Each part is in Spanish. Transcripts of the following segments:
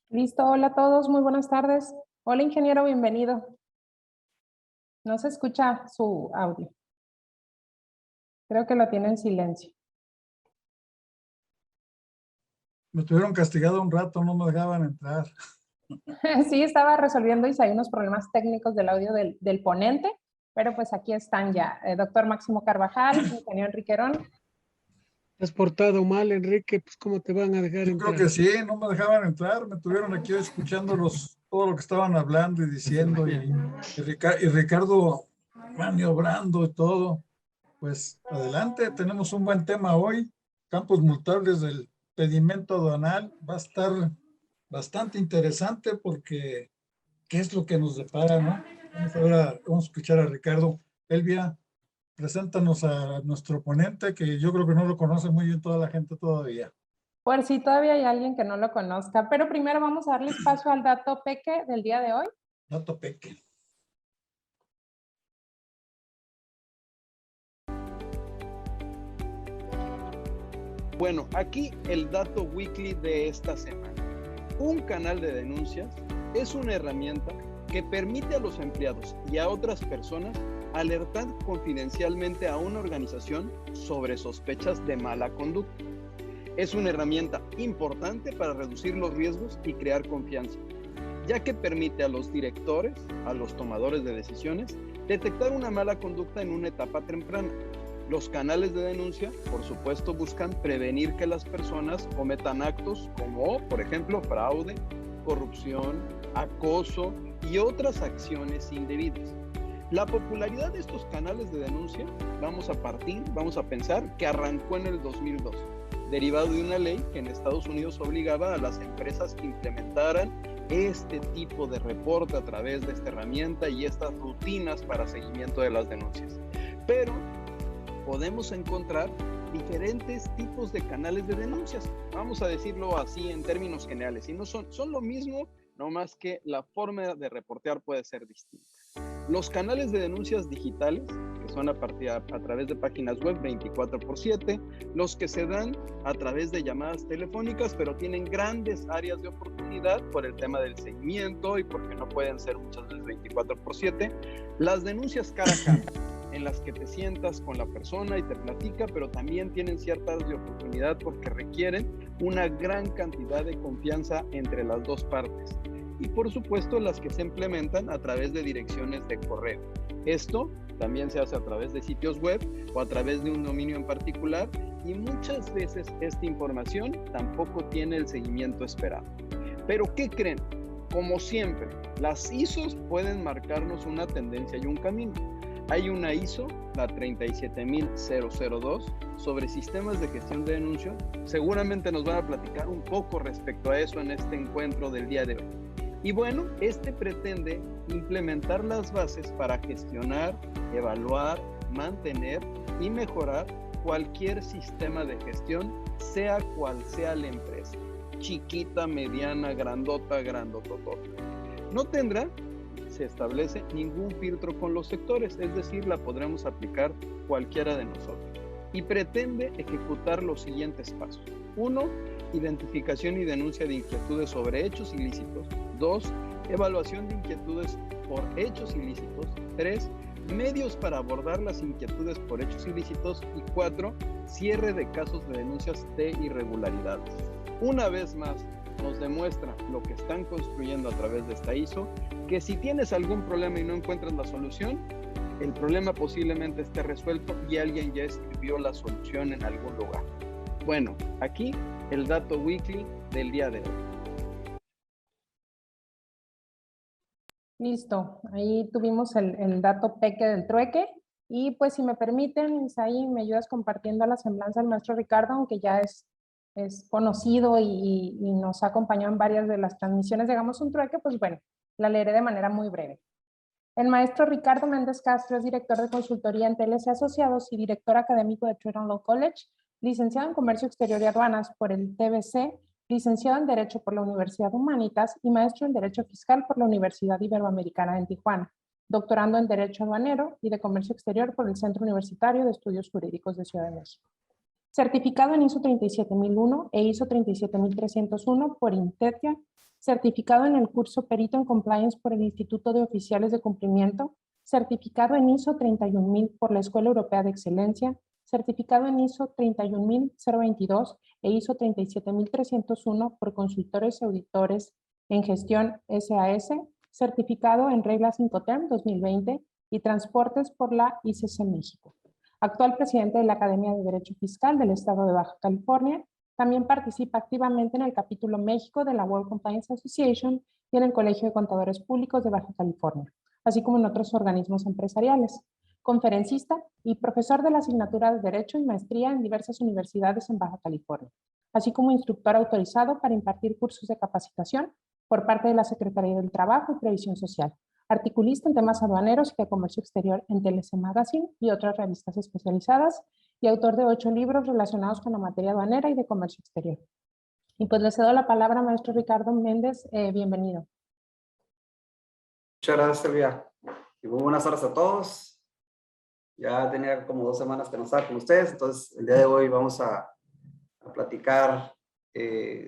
Listo, hola a todos, muy buenas tardes. Hola ingeniero, bienvenido. No se escucha su audio. Creo que lo tiene en silencio. Me tuvieron castigado un rato, no me dejaban entrar. Sí, estaba resolviendo Isaí unos problemas técnicos del audio del ponente, pero pues aquí están ya. Doctor Máximo Carvajal, ingeniero Enriquerón. Te has portado mal, Enrique, pues ¿cómo te van a dejar Yo creo entrar? que sí, no me dejaban entrar, me tuvieron aquí escuchándolos todo lo que estaban hablando y diciendo y Ricardo maniobrando y todo. Pues adelante, tenemos un buen tema hoy, campos mutables del pedimento aduanal. Va a estar bastante interesante porque qué es lo que nos depara, ¿no? Vamos a escuchar a Ricardo. Elvia, preséntanos a nuestro ponente, que yo creo que no lo conoce muy bien toda la gente todavía. Por si todavía hay alguien que no lo conozca, pero primero vamos a darle espacio al dato peque del día de hoy. Dato peque. Bueno, aquí el dato weekly de esta semana. Un canal de denuncias es una herramienta que permite a los empleados y a otras personas alertar confidencialmente a una organización sobre sospechas de mala conducta. Es una herramienta importante para reducir los riesgos y crear confianza, ya que permite a los directores, a los tomadores de decisiones, detectar una mala conducta en una etapa temprana. Los canales de denuncia, por supuesto, buscan prevenir que las personas cometan actos como, por ejemplo, fraude, corrupción, acoso y otras acciones indebidas. La popularidad de estos canales de denuncia, vamos a pensar que arrancó en el 2002, derivado de una ley que en Estados Unidos obligaba a las empresas que implementaran este tipo de reporte a través de esta herramienta y estas rutinas para seguimiento de las denuncias. Pero podemos encontrar diferentes tipos de canales de denuncias, vamos a decirlo así en términos generales, y no son lo mismo, no más que la forma de reportear puede ser distinta. Los canales de denuncias digitales, que son a través de páginas web 24/7, los que se dan a través de llamadas telefónicas, pero tienen grandes áreas de oportunidad por el tema del seguimiento y porque no pueden ser muchas veces 24/7, las denuncias cara a cara, en las que te sientas con la persona y te platica, pero también tienen ciertas de oportunidad porque requieren una gran cantidad de confianza entre las dos partes. Y por supuesto las que se implementan a través de direcciones de correo. Esto también se hace a través de sitios web o a través de un dominio en particular y muchas veces esta información tampoco tiene el seguimiento esperado. Pero ¿qué creen? Como siempre, las ISOs pueden marcarnos una tendencia y un camino. Hay una ISO, la 37002, sobre sistemas de gestión de denuncias. Seguramente nos van a platicar un poco respecto a eso en este encuentro del día de hoy. Y bueno, este pretende implementar las bases para gestionar, evaluar, mantener y mejorar cualquier sistema de gestión, sea cual sea la empresa, chiquita, mediana, grandota, grandototota. No tendrá, se establece, ningún filtro con los sectores, es decir, la podremos aplicar cualquiera de nosotros. Y pretende ejecutar los siguientes pasos. 1. Identificación y denuncia de inquietudes sobre hechos ilícitos. 2. Evaluación de inquietudes por hechos ilícitos. 3. Medios para abordar las inquietudes por hechos ilícitos. Y 4. Cierre de casos de denuncias de irregularidades. Una vez más, nos demuestra lo que están construyendo a través de esta ISO, que si tienes algún problema y no encuentras la solución, el problema posiblemente esté resuelto y alguien ya escribió la solución en algún lugar. Bueno, aquí el dato weekly del día de hoy. Listo, ahí tuvimos el dato peque del trueque. Y pues si me permiten, Isaí, me ayudas compartiendo la semblanza del maestro Ricardo, aunque ya es conocido y nos ha acompañado en varias de las transmisiones de Hagamos un Trueque, pues bueno, la leeré de manera muy breve. El maestro Ricardo Méndez Castro es director de consultoría en TLC Asociados y director académico de Trade and Law College, licenciado en Comercio Exterior y Aduanas por el TBC, licenciado en Derecho por la Universidad Humanitas y maestro en Derecho Fiscal por la Universidad Iberoamericana en Tijuana, doctorando en Derecho Aduanero y de Comercio Exterior por el Centro Universitario de Estudios Jurídicos de Ciudad de México. Certificado en ISO 37001 e ISO 37301 por INTETIA, certificado en el curso Perito en Compliance por el Instituto de Oficiales de Cumplimiento, certificado en ISO 31000 por la Escuela Europea de Excelencia, certificado en ISO 31022 e ISO 37301 por consultores y auditores en gestión SAS, certificado en reglas Incoterm 2020 y transportes por la ICC México. Actual presidente de la Academia de Derecho Fiscal del Estado de Baja California, también participa activamente en el capítulo México de la World Compliance Association y en el Colegio de Contadores Públicos de Baja California, así como en otros organismos empresariales. Conferencista y profesor de la asignatura de Derecho y Maestría en diversas universidades en Baja California, así como instructor autorizado para impartir cursos de capacitación por parte de la Secretaría del Trabajo y Previsión Social, articulista en temas aduaneros y de comercio exterior en TLC Magazine y otras revistas especializadas, y autor de 8 libros relacionados con la materia aduanera y de comercio exterior. Y pues le cedo la palabra, maestro Ricardo Méndez, bienvenido. Muchas gracias, Silvia. Y muy buenas tardes a todos. Ya tenía como 2 semanas que no estaba con ustedes, entonces el día de hoy vamos a platicar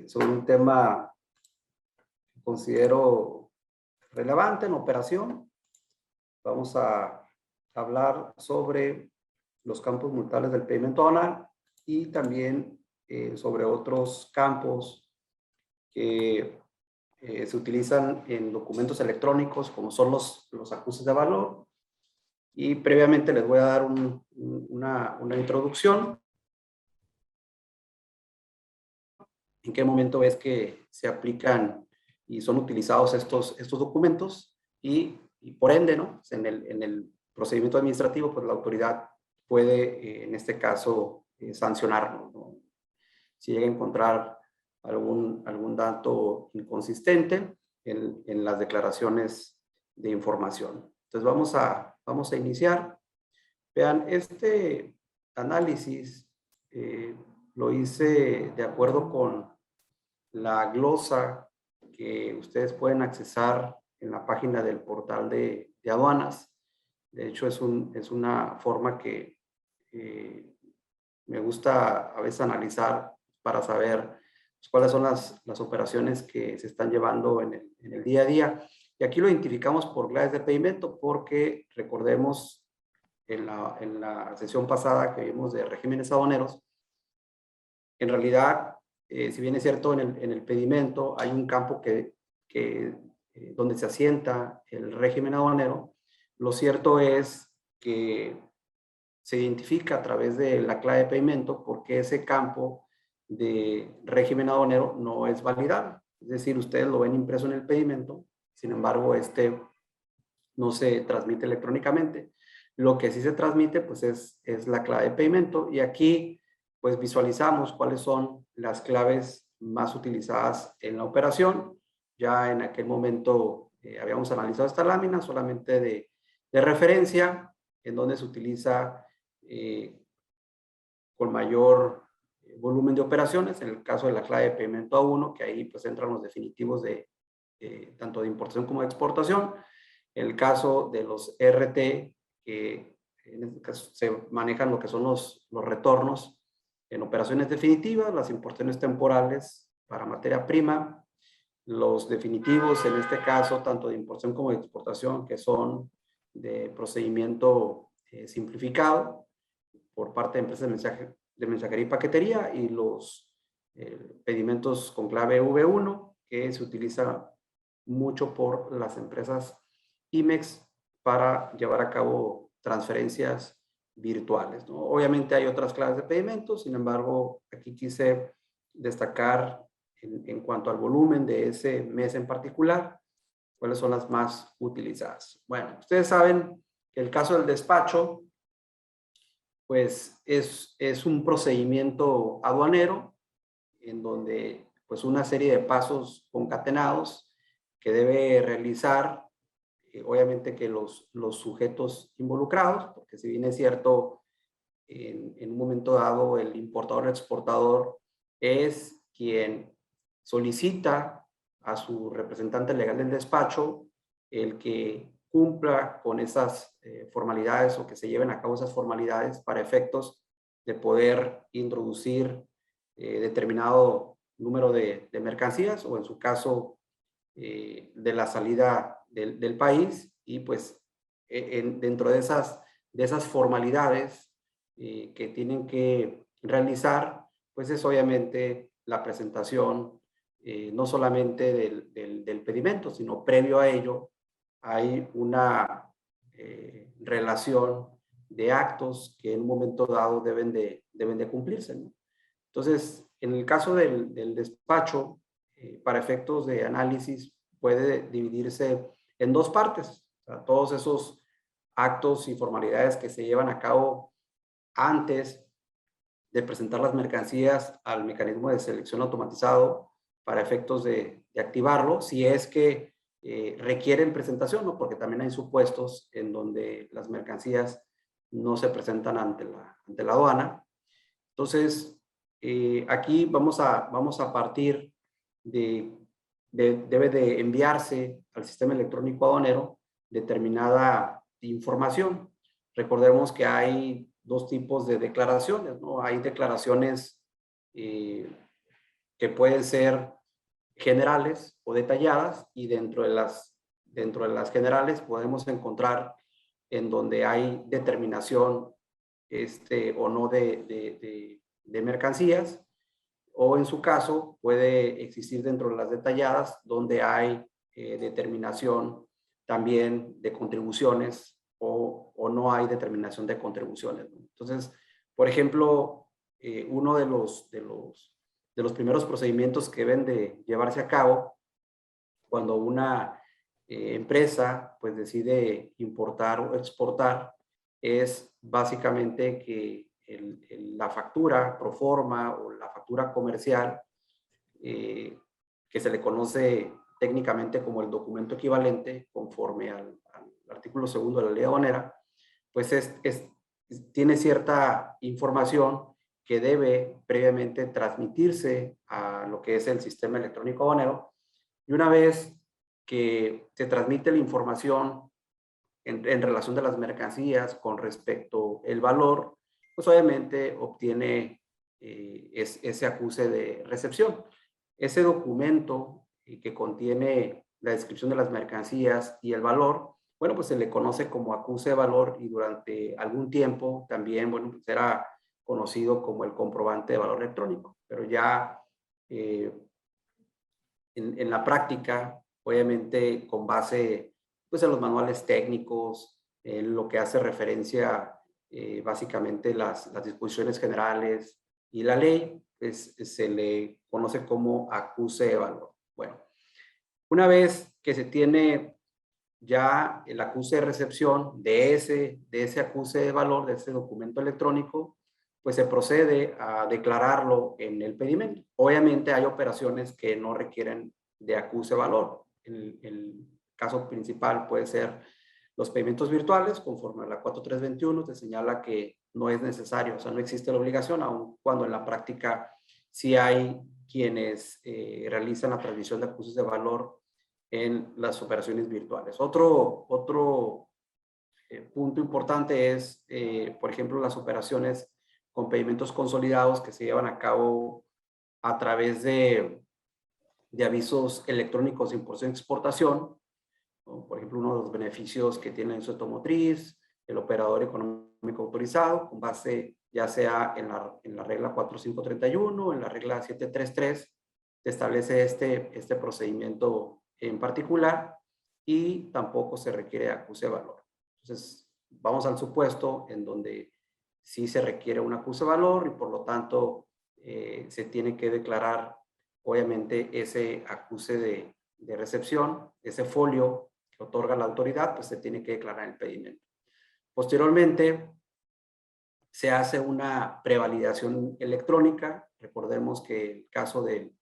sobre un tema que considero relevante en operación. Vamos a hablar sobre los campos multables del pedimento aduanal y también sobre otros campos que se utilizan en documentos electrónicos, como son los ajustes de valor. Y previamente les voy a dar una introducción. ¿En qué momento es que se aplican y son utilizados estos documentos? Y por ende, ¿no? En el procedimiento administrativo, pues la autoridad puede, en este caso, sancionarlo, ¿no? Si llega a encontrar algún dato inconsistente en las declaraciones de información. Entonces vamos a iniciar. Vean, este análisis lo hice de acuerdo con la glosa que ustedes pueden accesar en la página del portal de aduanas. De hecho, es una forma que me gusta a veces analizar para saber cuáles son las operaciones que se están llevando en el día a día. Y aquí lo identificamos por claves de pedimento porque recordemos en la sesión pasada que vimos de regímenes aduaneros, en realidad, si bien es cierto en el pedimento hay un campo donde se asienta el régimen aduanero, lo cierto es que se identifica a través de la clave de pedimento porque ese campo de régimen aduanero no es validable. Es decir, ustedes lo ven impreso en el pedimento, sin embargo, no se transmite electrónicamente. Lo que sí se transmite, pues, es la clave de pedimento. Y aquí, pues, visualizamos cuáles son las claves más utilizadas en la operación. Ya en aquel momento habíamos analizado esta lámina solamente de referencia, en donde se utiliza con mayor volumen de operaciones, en el caso de la clave de pedimento A1, que ahí pues entran los definitivos tanto de importación como de exportación. En el caso de los RT, que en este caso se manejan lo que son los retornos en operaciones definitivas, las importaciones temporales para materia prima, los definitivos en este caso tanto de importación como de exportación, que son de procedimiento simplificado por parte de empresas de mensajería y paquetería, y los pedimentos con clave V1, que se utiliza mucho por las empresas IMEX para llevar a cabo transferencias virtuales, ¿no? Obviamente hay otras claves de pedimentos, sin embargo, aquí quise destacar en cuanto al volumen de ese mes en particular, cuáles son las más utilizadas. Bueno, ustedes saben que el caso del despacho, pues es un procedimiento aduanero en donde pues una serie de pasos concatenados que debe realizar, obviamente que los sujetos involucrados, porque si bien es cierto, en un momento dado el importador o exportador es quien solicita a su representante legal del despacho el que cumpla con esas formalidades o que se lleven a cabo esas formalidades para efectos de poder introducir determinado número de mercancías o en su caso de la salida del país, y pues dentro de esas formalidades que tienen que realizar, pues es obviamente la presentación no solamente del pedimento, sino previo a ello hay una relación de actos que en un momento dado deben de cumplirse, ¿no? Entonces, en el caso del despacho, para efectos de análisis, puede dividirse en dos partes. O sea, todos esos actos y formalidades que se llevan a cabo antes de presentar las mercancías al mecanismo de selección automatizado para efectos de activarlo, si es que requieren presentación, ¿no? Porque también hay supuestos en donde las mercancías no se presentan ante la aduana. Entonces, aquí vamos a partir debe de enviarse al sistema electrónico aduanero determinada información. Recordemos que hay dos tipos de declaraciones, ¿no? Hay declaraciones que pueden ser generales o detalladas, y dentro de las generales podemos encontrar en donde hay determinación o no de mercancías, o en su caso puede existir dentro de las detalladas donde hay determinación también de contribuciones o no hay determinación de contribuciones, ¿no? Entonces, por ejemplo, uno de los primeros procedimientos que deben de llevarse a cabo cuando una empresa pues decide importar o exportar es básicamente que la factura pro forma o la factura comercial, que se le conoce técnicamente como el documento equivalente conforme al artículo 2 de la ley aduanera, pues tiene cierta información que debe previamente transmitirse a lo que es el sistema electrónico aduanero, y una vez que se transmite la información en relación de las mercancías con respecto al valor, pues obviamente obtiene ese acuse de recepción. Ese documento que contiene la descripción de las mercancías y el valor, bueno, pues se le conoce como acuse de valor, y durante algún tiempo también, bueno, pues era conocido como el comprobante de valor electrónico. Pero ya en la práctica, obviamente con base pues en los manuales técnicos, en lo que hace referencia básicamente las disposiciones generales y la ley, pues se le conoce como acuse de valor. Bueno, una vez que se tiene ya el acuse de recepción de ese acuse de valor, de ese documento electrónico, pues se procede a declararlo en el pedimento. Obviamente hay operaciones que no requieren de acuse de valor. El caso principal puede ser los pedimentos virtuales. Conforme a la 4321 te señala que no es necesario, o sea, no existe la obligación, aun cuando en la práctica sí hay quienes realizan la transmisión de acuses de valor en las operaciones virtuales. Otro punto importante es, por ejemplo, las operaciones con pedimentos consolidados que se llevan a cabo a través de avisos electrónicos de importación y exportación, ¿no? Por ejemplo, uno de los beneficios que tiene la industria automotriz, el operador económico autorizado, con base ya sea en la regla 4531, en la regla 733, se establece este procedimiento en particular, y tampoco se requiere acuse de valor. Entonces, vamos al supuesto en donde sí se requiere un acuse de valor, y por lo tanto se tiene que declarar obviamente ese acuse de recepción, ese folio que otorga la autoridad, pues se tiene que declarar en el pedimento. Posteriormente, se hace una prevalidación electrónica. Recordemos que el caso del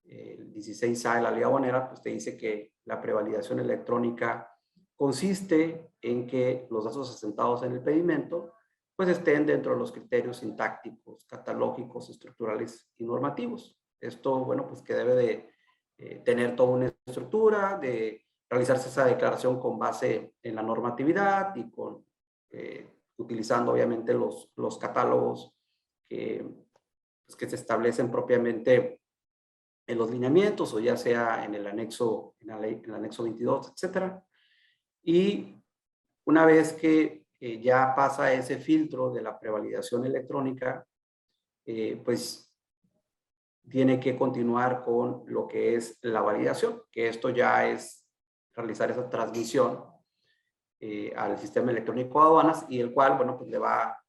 16A de la ley aduanera, pues te dice que la prevalidación electrónica consiste en que los datos asentados en el pedimento pues estén dentro de los criterios sintácticos, catalógicos, estructurales y normativos. Esto, bueno, pues que debe de tener toda una estructura, de realizarse esa declaración con base en la normatividad y con utilizando obviamente los catálogos que se establecen propiamente en los lineamientos o ya sea en el anexo, en el anexo 22, etcétera. Y una vez que ya pasa ese filtro de la prevalidación electrónica, pues tiene que continuar con lo que es la validación, que esto ya es realizar esa transmisión al sistema electrónico de aduanas y el cual, bueno, pues le va a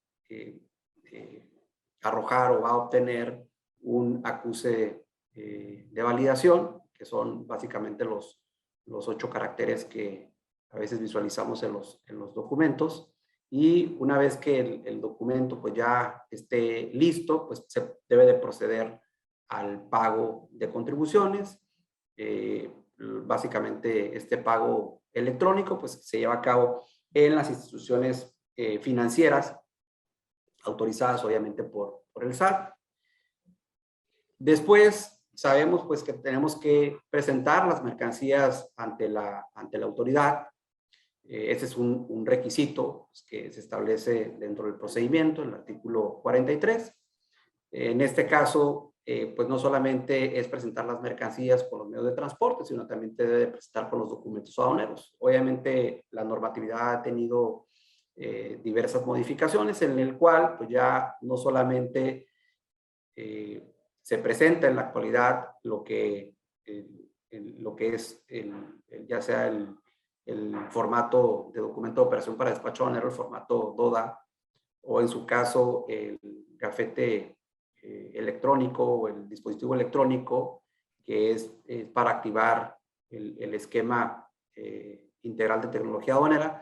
arrojar o va a obtener un acuse de validación, que son básicamente los 8 caracteres que a veces visualizamos en los documentos. Y una vez que el documento pues ya esté listo, pues se debe de proceder al pago de contribuciones. Básicamente este pago electrónico pues se lleva a cabo en las instituciones financieras autorizadas obviamente por el SAT. Después sabemos pues que tenemos que presentar las mercancías ante la autoridad. Ese es un requisito que se establece dentro del procedimiento, en el artículo 43. En este caso, pues no solamente es presentar las mercancías con los medios de transporte, sino también te debe presentar con los documentos aduaneros. Obviamente, la normatividad ha tenido diversas modificaciones en el cual pues ya no solamente se presenta en la actualidad lo que es ya sea el formato de documento de operación para despacho aduanero, el formato DODA, o en su caso el gafete electrónico o el dispositivo electrónico, que es para activar el esquema integral de tecnología aduanera.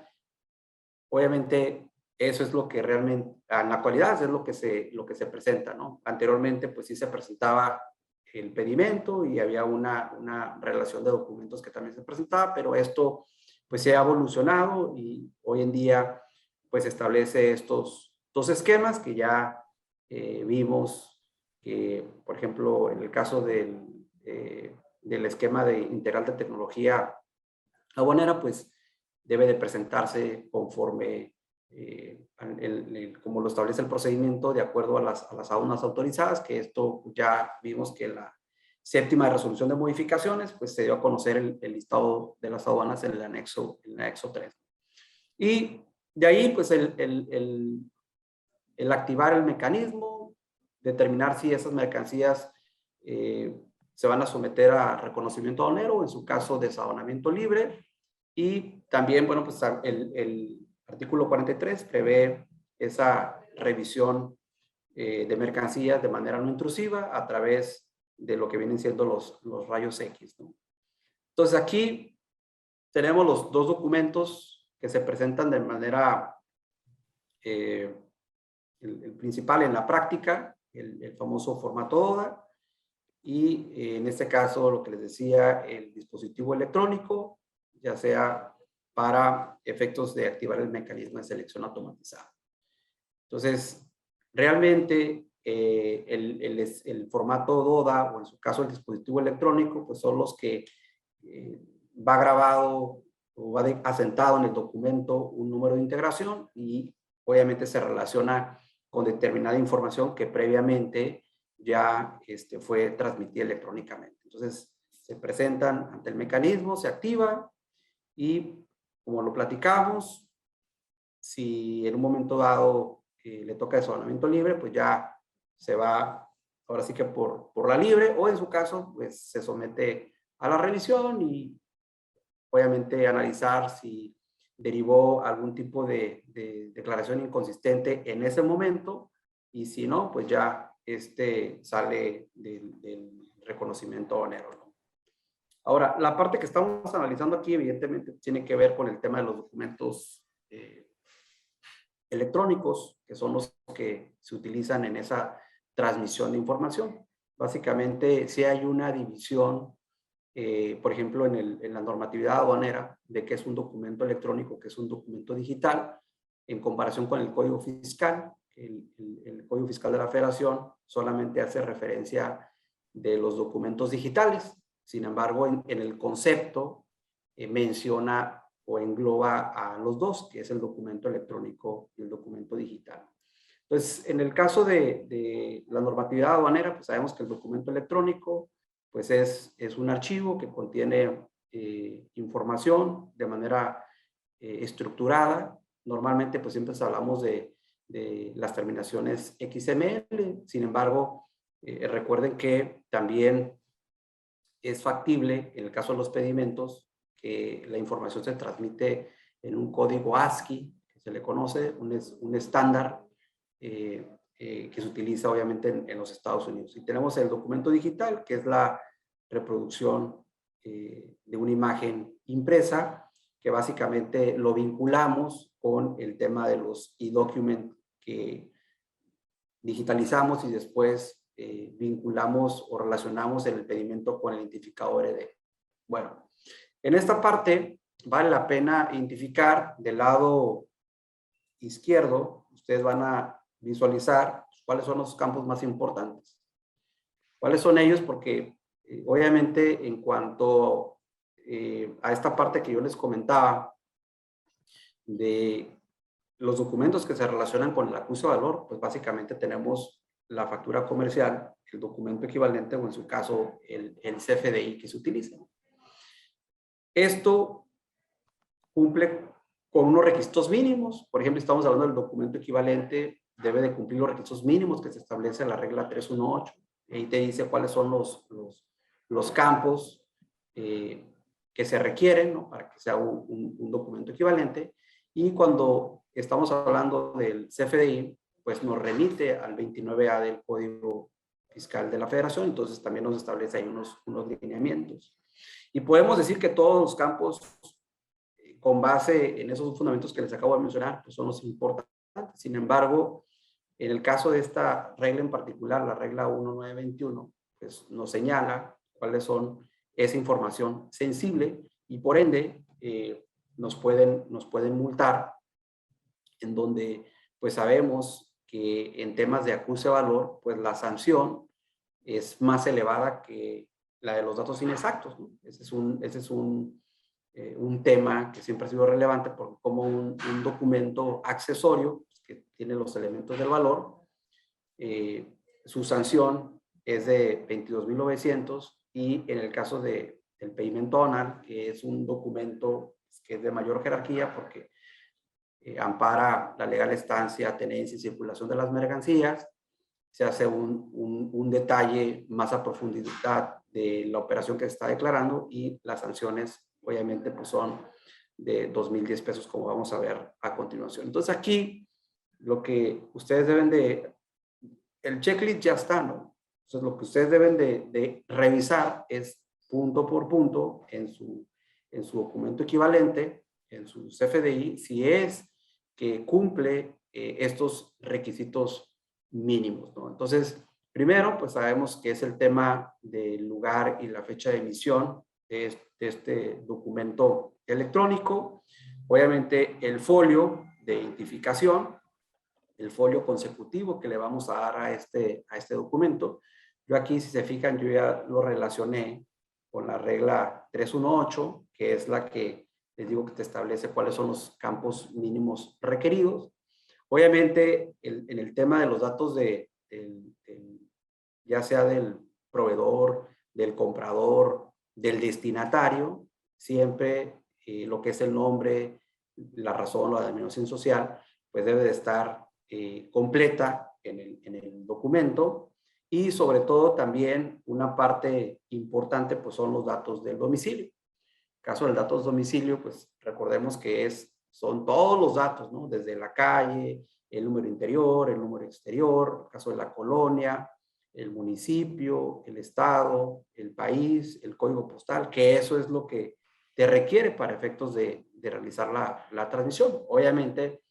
Obviamente eso es lo que realmente, en la actualidad es lo que se presenta, ¿no? Anteriormente pues sí se presentaba el pedimento y había una relación de documentos que también se presentaba, pero esto pues se ha evolucionado y hoy en día pues establece estos 2 esquemas que ya vimos que, por ejemplo, en el caso del esquema integral de tecnología aduanera, pues debe de presentarse conforme como lo establece el procedimiento de acuerdo a las aduanas autorizadas, que esto ya vimos que la 7ª resolución de modificaciones, pues se dio a conocer el listado de las aduanas en el anexo 3. Y de ahí, pues el activar el mecanismo, determinar si esas mercancías se van a someter a reconocimiento aduanero, o en su caso, desaduanamiento libre. Y también, bueno, pues el artículo 43 prevé esa revisión de mercancías de manera no intrusiva a través de lo que vienen siendo los rayos X, ¿no? Entonces aquí tenemos los 2 documentos que se presentan de manera, el principal en la práctica, el famoso formato DODA, y en este caso lo que les decía, el dispositivo electrónico, ya sea para efectos de activar el mecanismo de selección automatizada. Entonces, realmente el formato DODA, o en su caso el dispositivo electrónico, pues son los que va grabado o va asentado en el documento un número de integración y obviamente se relaciona con determinada información que previamente ya fue transmitida electrónicamente. Entonces, se presentan ante el mecanismo, se activa y, como lo platicamos, si en un momento dado le toca desaduanamiento libre, pues ya se va, ahora sí que por la libre, o en su caso, pues se somete a la revisión y obviamente analizar si derivó algún tipo de declaración inconsistente en ese momento, y si no, pues ya sale del reconocimiento aduanero, ¿no? Ahora, la parte que estamos analizando aquí, evidentemente, tiene que ver con el tema de los documentos electrónicos, que son los que se utilizan en esa transmisión de información. Básicamente, si hay una división, por ejemplo, en la normatividad aduanera, de qué es un documento electrónico, qué es un documento digital, en comparación con el Código Fiscal. El Código Fiscal de la Federación solamente hace referencia de los documentos digitales. Sin embargo, en el concepto menciona o engloba a los 2, que es el documento electrónico y el documento digital. Entonces, en el caso de la normatividad aduanera, pues sabemos que el documento electrónico pues pues es un archivo que contiene información de manera estructurada. Normalmente pues siempre hablamos de las terminaciones XML, sin embargo, recuerden que también es factible, en el caso de los pedimentos, que la información se transmite en un código ASCII, que se le conoce, un estándar que se utiliza obviamente en los Estados Unidos. Y tenemos el documento digital, que es la reproducción de una imagen impresa, que básicamente lo vinculamos con el tema de los e-document que digitalizamos y después vinculamos o relacionamos el pedimento con el identificador ED. Bueno, en esta parte vale la pena identificar del lado izquierdo, ustedes van a visualizar cuáles son los campos más importantes. ¿Cuáles son ellos? Porque obviamente en cuanto a esta parte que yo les comentaba de los documentos que se relacionan con el acuse de valor, pues básicamente tenemos la factura comercial, el documento equivalente o en su caso el CFDI que se utiliza. Esto cumple con unos requisitos mínimos. Por ejemplo, estamos hablando del documento equivalente, debe de cumplir los requisitos mínimos que se establece en la regla 318. Ahí te dice cuáles son los campos que se requieren, ¿no?, para que sea un documento equivalente. Y cuando estamos hablando del CFDI, pues nos remite al 29A del Código Fiscal de la Federación, entonces también nos establece ahí unos lineamientos. Y podemos decir que todos los campos, con base en esos fundamentos que les acabo de mencionar, pues son los importantes. Sin embargo, en el caso de esta regla en particular, la regla 1921, pues nos señala cuáles son esa información sensible y por ende nos pueden multar, en donde pues sabemos que en temas de acuse de valor, pues la sanción es más elevada que la de los datos inexactos, ¿no? Ese es un tema que siempre ha sido relevante, porque como un documento accesorio que tiene los elementos del valor, su sanción es de 22.900 y en el caso del pedimento ONAR, que es un documento que es de mayor jerarquía porque ampara la legal estancia, tenencia y circulación de las mercancías, se hace un detalle más a profundidad de la operación que se está declarando y las sanciones obviamente pues son de 2,010 pesos, como vamos a ver a continuación. Entonces aquí lo que ustedes deben de, el checklist ya está, ¿no? Entonces lo que ustedes deben de revisar es punto por punto en su documento equivalente, en su CFDI, si es que cumple estos requisitos mínimos, ¿no? Entonces, primero, pues sabemos que es el tema del lugar y la fecha de emisión de este documento electrónico. Obviamente, el folio de identificación, el folio consecutivo que le vamos a dar a este documento. Yo aquí, si se fijan, yo ya lo relacioné con la regla 318, que es la que les digo que te establece cuáles son los campos mínimos requeridos. Obviamente, en el tema de los datos ya sea del proveedor, del comprador, del destinatario, siempre lo que es el nombre, la razón o la denominación social, pues debe de estar completa en el documento. Y sobre todo también una parte importante pues son los datos del domicilio. En caso del datos de domicilio, pues recordemos que son todos los datos, ¿no? Desde la calle, el número interior, el número exterior, en caso de la colonia, el municipio, el estado, el país, el código postal, que eso es lo que te requiere para efectos de realizar la transmisión. Obviamente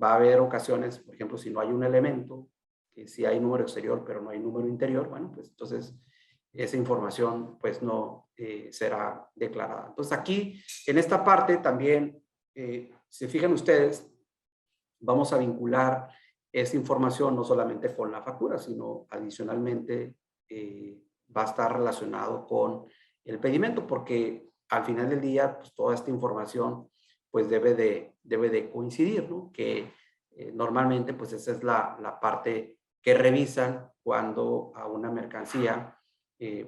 va a haber ocasiones, por ejemplo, si no hay un elemento, que sí hay número exterior, pero no hay número interior, bueno, pues entonces esa información pues no será declarada. Entonces aquí, en esta parte también, si fijan ustedes, vamos a vincular esa información no solamente con la factura, sino adicionalmente va a estar relacionado con el pedimento, porque al final del día, pues toda esta información pues debe de coincidir, ¿no? Que normalmente pues esa es la parte que revisan cuando a una mercancía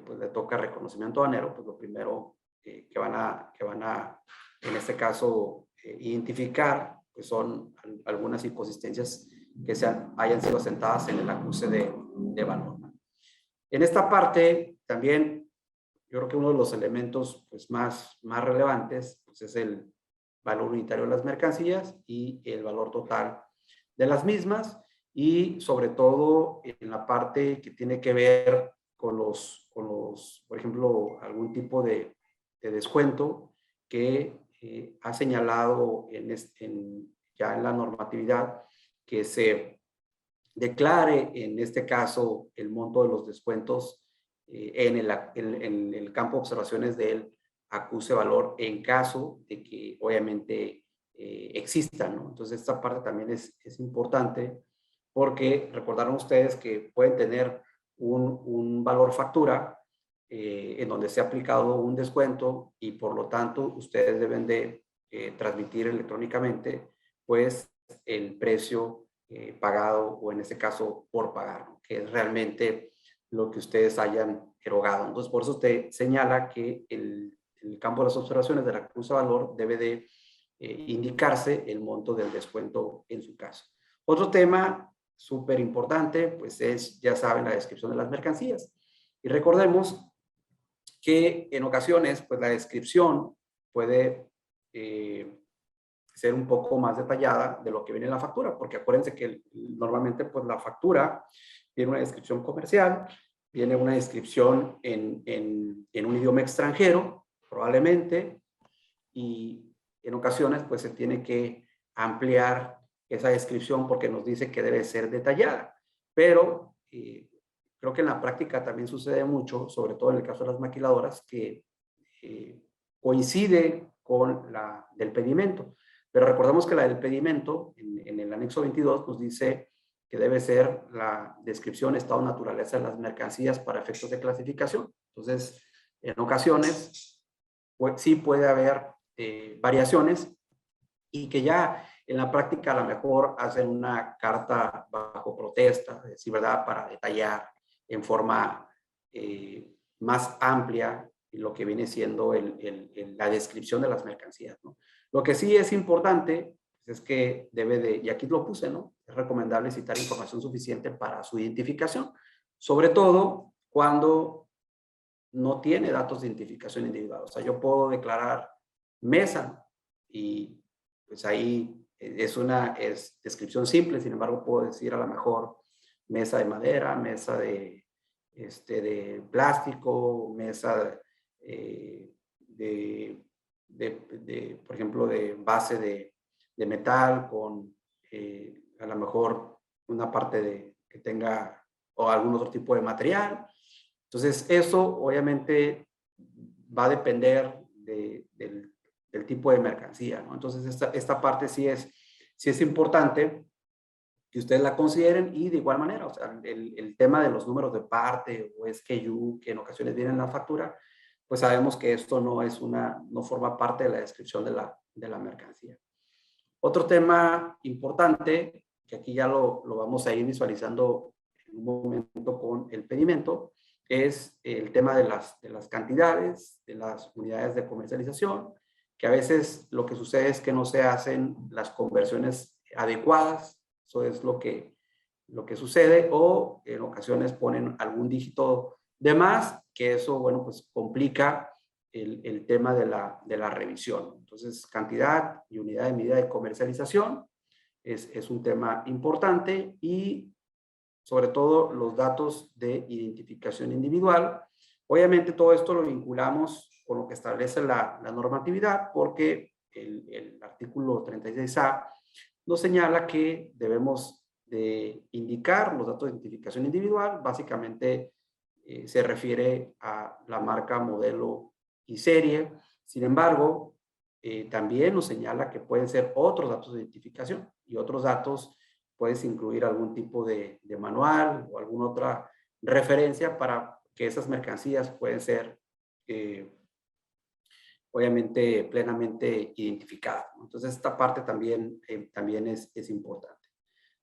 pues le toca reconocimiento aduanero, pues lo primero que van a, en este caso, identificar, pues son algunas inconsistencias que hayan sido asentadas en el acuse de valor. En esta parte también yo creo que uno de los elementos pues, más relevantes pues, es el valor unitario de las mercancías y el valor total de las mismas, y sobre todo en la parte que tiene que ver con los por ejemplo, algún tipo de descuento que ha señalado ya en la normatividad que se declare en este caso el monto de los descuentos en el campo de observaciones del acuse valor en caso de que obviamente existan, ¿no? Entonces esta parte también es importante porque recordaron ustedes que pueden tener un valor factura en donde se ha aplicado un descuento y por lo tanto ustedes deben de transmitir electrónicamente pues el precio pagado o en este caso por pagar, ¿no? Que es realmente lo que ustedes hayan erogado. Entonces por eso usted señala que el campo de las observaciones del acuse valor debe de indicarse el monto del descuento en su caso. Otro tema súper importante pues es, ya saben, la descripción de las mercancías. Y recordemos que en ocasiones pues la descripción puede ser un poco más detallada de lo que viene en la factura, porque acuérdense que normalmente pues la factura tiene una descripción comercial, viene una descripción en un idioma extranjero, probablemente, y en ocasiones pues se tiene que ampliar esa descripción porque nos dice que debe ser detallada, pero creo que en la práctica también sucede mucho, sobre todo en el caso de las maquiladoras, que coincide con la del pedimento. Pero recordemos que la del pedimento, en el anexo 22, nos dice que debe ser la descripción, estado, naturaleza de las mercancías para efectos de clasificación. Entonces, en ocasiones, pues, sí puede haber variaciones y que ya en la práctica a lo mejor hacen una carta bajo protesta, es decir, ¿verdad?, para detallar en forma más amplia lo que viene siendo la descripción de las mercancías, ¿no? Lo que sí es importante es que debe de, y aquí lo puse, ¿no? Es recomendable citar información suficiente para su identificación, sobre todo cuando no tiene datos de identificación individual. O sea, yo puedo declarar mesa y pues ahí es descripción simple, sin embargo puedo decir a lo mejor mesa de madera, mesa de plástico, mesa por ejemplo, de base de metal con a lo mejor una parte que tenga o algún otro tipo de material. Entonces, eso obviamente va a depender del tipo de mercancía, ¿no? Entonces, esta parte sí es importante que ustedes la consideren, y de igual manera, o sea, el tema de los números de parte o SKU que en ocasiones vienen en la factura, pues sabemos que esto no forma parte de la descripción de la mercancía. Otro tema importante, que aquí ya lo vamos a ir visualizando en un momento con el pedimento, es el tema de las cantidades, de las unidades de comercialización, que a veces lo que sucede es que no se hacen las conversiones adecuadas. Eso es lo que sucede, o en ocasiones ponen algún dígito de más, que eso, bueno, pues complica el tema de la revisión. Entonces, cantidad y unidad de medida de comercialización es un tema importante, y sobre todo los datos de identificación individual. Obviamente todo esto lo vinculamos con lo que establece la normatividad, porque el artículo 36A nos señala que debemos de indicar los datos de identificación individual. Básicamente se refiere a la marca, modelo y serie. Sin embargo, también nos señala que pueden ser otros datos de identificación, y otros datos puedes incluir algún tipo de manual o alguna otra referencia para que esas mercancías pueden ser obviamente plenamente identificadas. Entonces esta parte también es importante.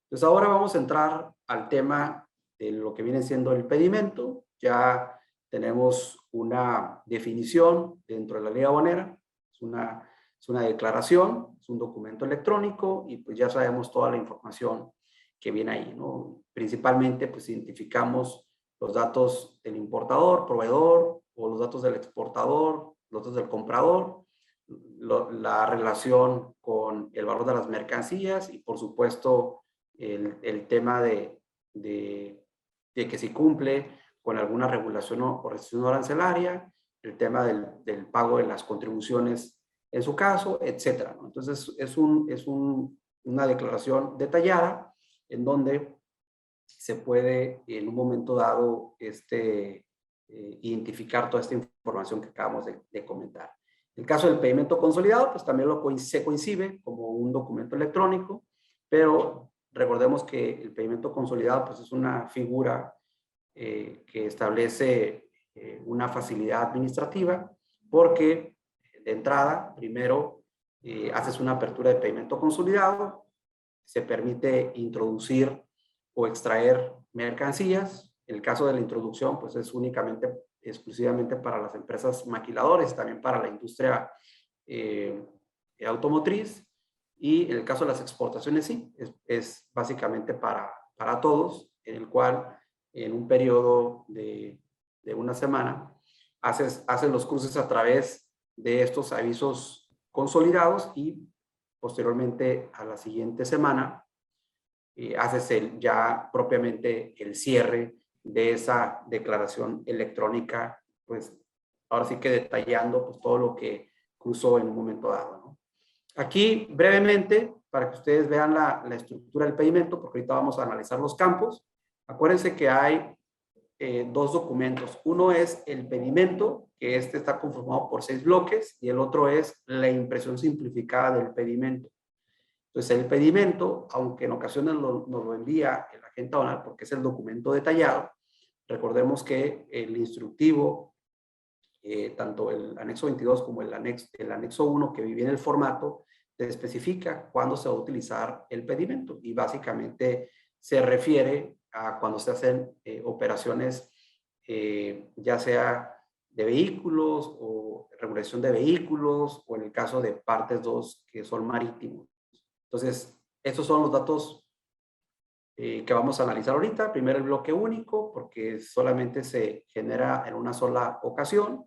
Entonces ahora vamos a entrar al tema de lo que viene siendo el pedimento. Ya tenemos una definición dentro de la ley aduanera, es una declaración, es un documento electrónico y pues ya sabemos toda la información que viene ahí, ¿no? Principalmente pues identificamos los datos del importador, proveedor, o los datos del exportador, los datos del comprador, la relación con el valor de las mercancías y por supuesto el tema de que si cumple con alguna regulación o restricción arancelaria, el tema del pago de las contribuciones en su caso, etcétera, ¿no? Entonces es una declaración detallada en donde se puede en un momento dado identificar toda esta información que acabamos de comentar. El caso del pedimento consolidado, pues también se concibe como un documento electrónico, pero recordemos que el pedimento consolidado pues es una figura que establece una facilidad administrativa porque de entrada, primero haces una apertura de pedimento consolidado, se permite introducir o extraer mercancías. El caso de la introducción pues es exclusivamente para las empresas maquiladoras, también para la industria automotriz, y en el caso de las exportaciones sí, es básicamente para todos, en el cual en un periodo de una semana haces los cruces a través de estos avisos consolidados y posteriormente a la siguiente semana haces ya propiamente el cierre de esa declaración electrónica, pues ahora sí que detallando pues todo lo que cruzó en un momento dado, ¿no? Aquí brevemente, para que ustedes vean la estructura del pedimento, porque ahorita vamos a analizar los campos. Acuérdense que hay dos documentos. Uno es el pedimento, que está conformado por 6 bloques, y el otro es la impresión simplificada del pedimento. Entonces, el pedimento, aunque en ocasiones nos lo envía el agente aduanal porque es el documento detallado, recordemos que el instructivo, tanto el anexo 22 como el anexo 1 que viene en el formato, te especifica cuándo se va a utilizar el pedimento y básicamente se refiere a cuando se hacen operaciones ya sea de vehículos o regulación de vehículos o en el caso de partes 2 que son marítimos. Entonces, estos son los datos que vamos a analizar ahorita. Primero el bloque único, porque solamente se genera en una sola ocasión.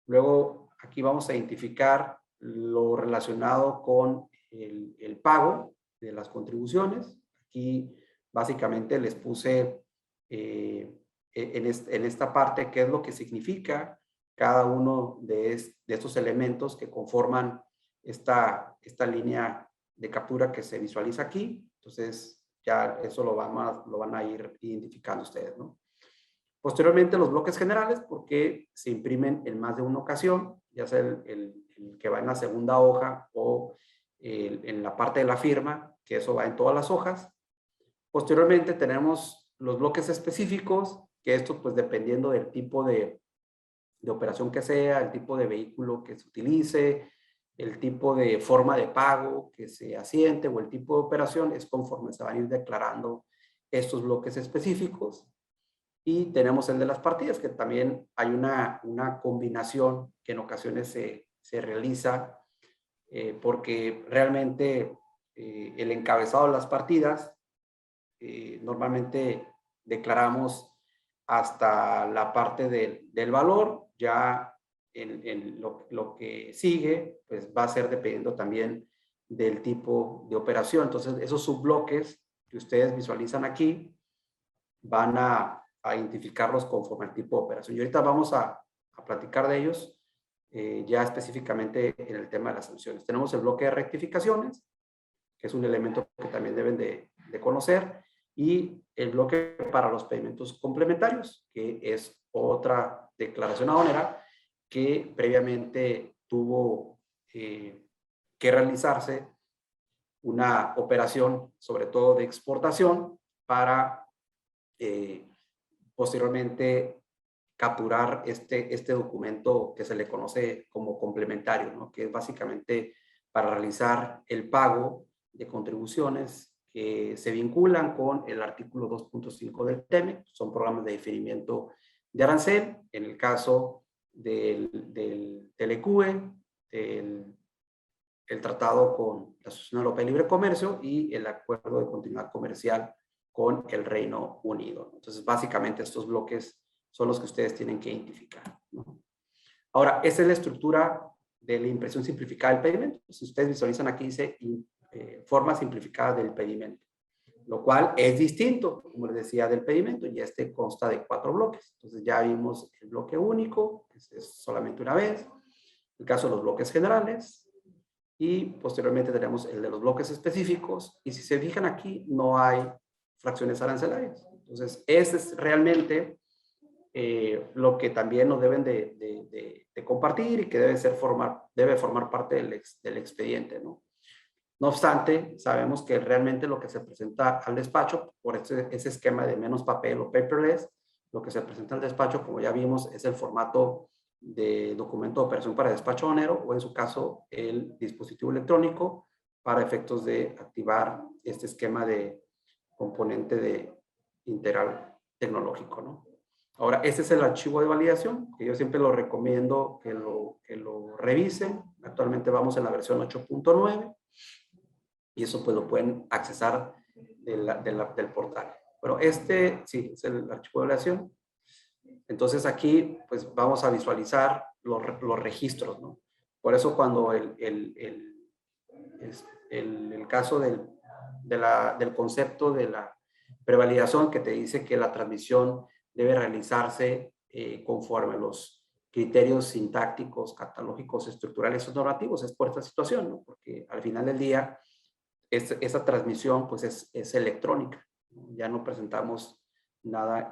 Luego, aquí vamos a identificar lo relacionado con el pago de las contribuciones. Aquí, básicamente, les puse en esta parte qué es lo que significa cada uno de estos elementos que conforman esta línea de captura que se visualiza aquí. Entonces, ya eso lo van a ir identificando ustedes, ¿no? Posteriormente, los bloques generales, porque se imprimen en más de una ocasión, ya sea el que va en la segunda hoja o en la parte de la firma, que eso va en todas las hojas. Posteriormente, tenemos los bloques específicos, que esto, pues, dependiendo del tipo de operación que sea, el tipo de vehículo que se utilice, el tipo de forma de pago que se asiente o el tipo de operación, es conforme se van a ir declarando estos bloques específicos. Y tenemos el de las partidas, que también hay una combinación que en ocasiones se realiza porque realmente el encabezado de las partidas normalmente declaramos hasta la parte del valor. Ya en lo que sigue, pues va a ser dependiendo también del tipo de operación. Entonces, esos subbloques que ustedes visualizan aquí van a identificarlos conforme al tipo de operación. Y ahorita vamos a platicar de ellos ya específicamente en el tema de las sanciones. Tenemos el bloque de rectificaciones, que es un elemento que también deben de conocer, y el bloque para los pedimentos complementarios, que es otra declaración aduanera que previamente tuvo que realizarse una operación, sobre todo de exportación, para posteriormente capturar este documento que se le conoce como complementario, ¿no? Que es básicamente para realizar el pago de contribuciones que se vinculan con el artículo 2.5 del TEMEC. Son programas de diferimiento de arancel, en el caso del TLQ, el tratado con la Asociación Europea de Libre Comercio y el acuerdo de continuidad comercial con el Reino Unido. Entonces, básicamente estos bloques son los que ustedes tienen que identificar, ¿no? Ahora, esa es la estructura de la impresión simplificada del pedimento. Si ustedes visualizan aquí dice forma simplificada del pedimento, lo cual es distinto, como les decía, del pedimento, y este consta de 4 bloques. Entonces ya vimos el bloque único, que es solamente una vez, el caso de los bloques generales, y posteriormente tenemos el de los bloques específicos, y si se fijan aquí no hay fracciones arancelarias. Entonces ese es realmente lo que también nos deben de compartir y que debe formar parte del expediente, ¿no? No obstante, sabemos que realmente lo que se presenta al despacho, por ese esquema de menos papel o paperless, lo que se presenta al despacho, como ya vimos, es el formato de documento de operación para despacho aduanero, o en su caso, el dispositivo electrónico para efectos de activar este esquema de componente de integral tecnológico, ¿no? Ahora, este es el archivo de validación, que yo siempre lo recomiendo que lo revisen. Actualmente vamos en la versión 8.9. Y eso pues lo pueden accesar del portal. Pero este, sí, es el archivo de validación. Entonces aquí pues vamos a visualizar los registros, ¿no? Por eso cuando el caso del concepto de la prevalidación, que te dice que la transmisión debe realizarse conforme los criterios sintácticos, catalógicos, estructurales o normativos, es por esta situación, ¿no? Porque al final del día esa transmisión pues es electrónica, ¿no? Ya no presentamos nada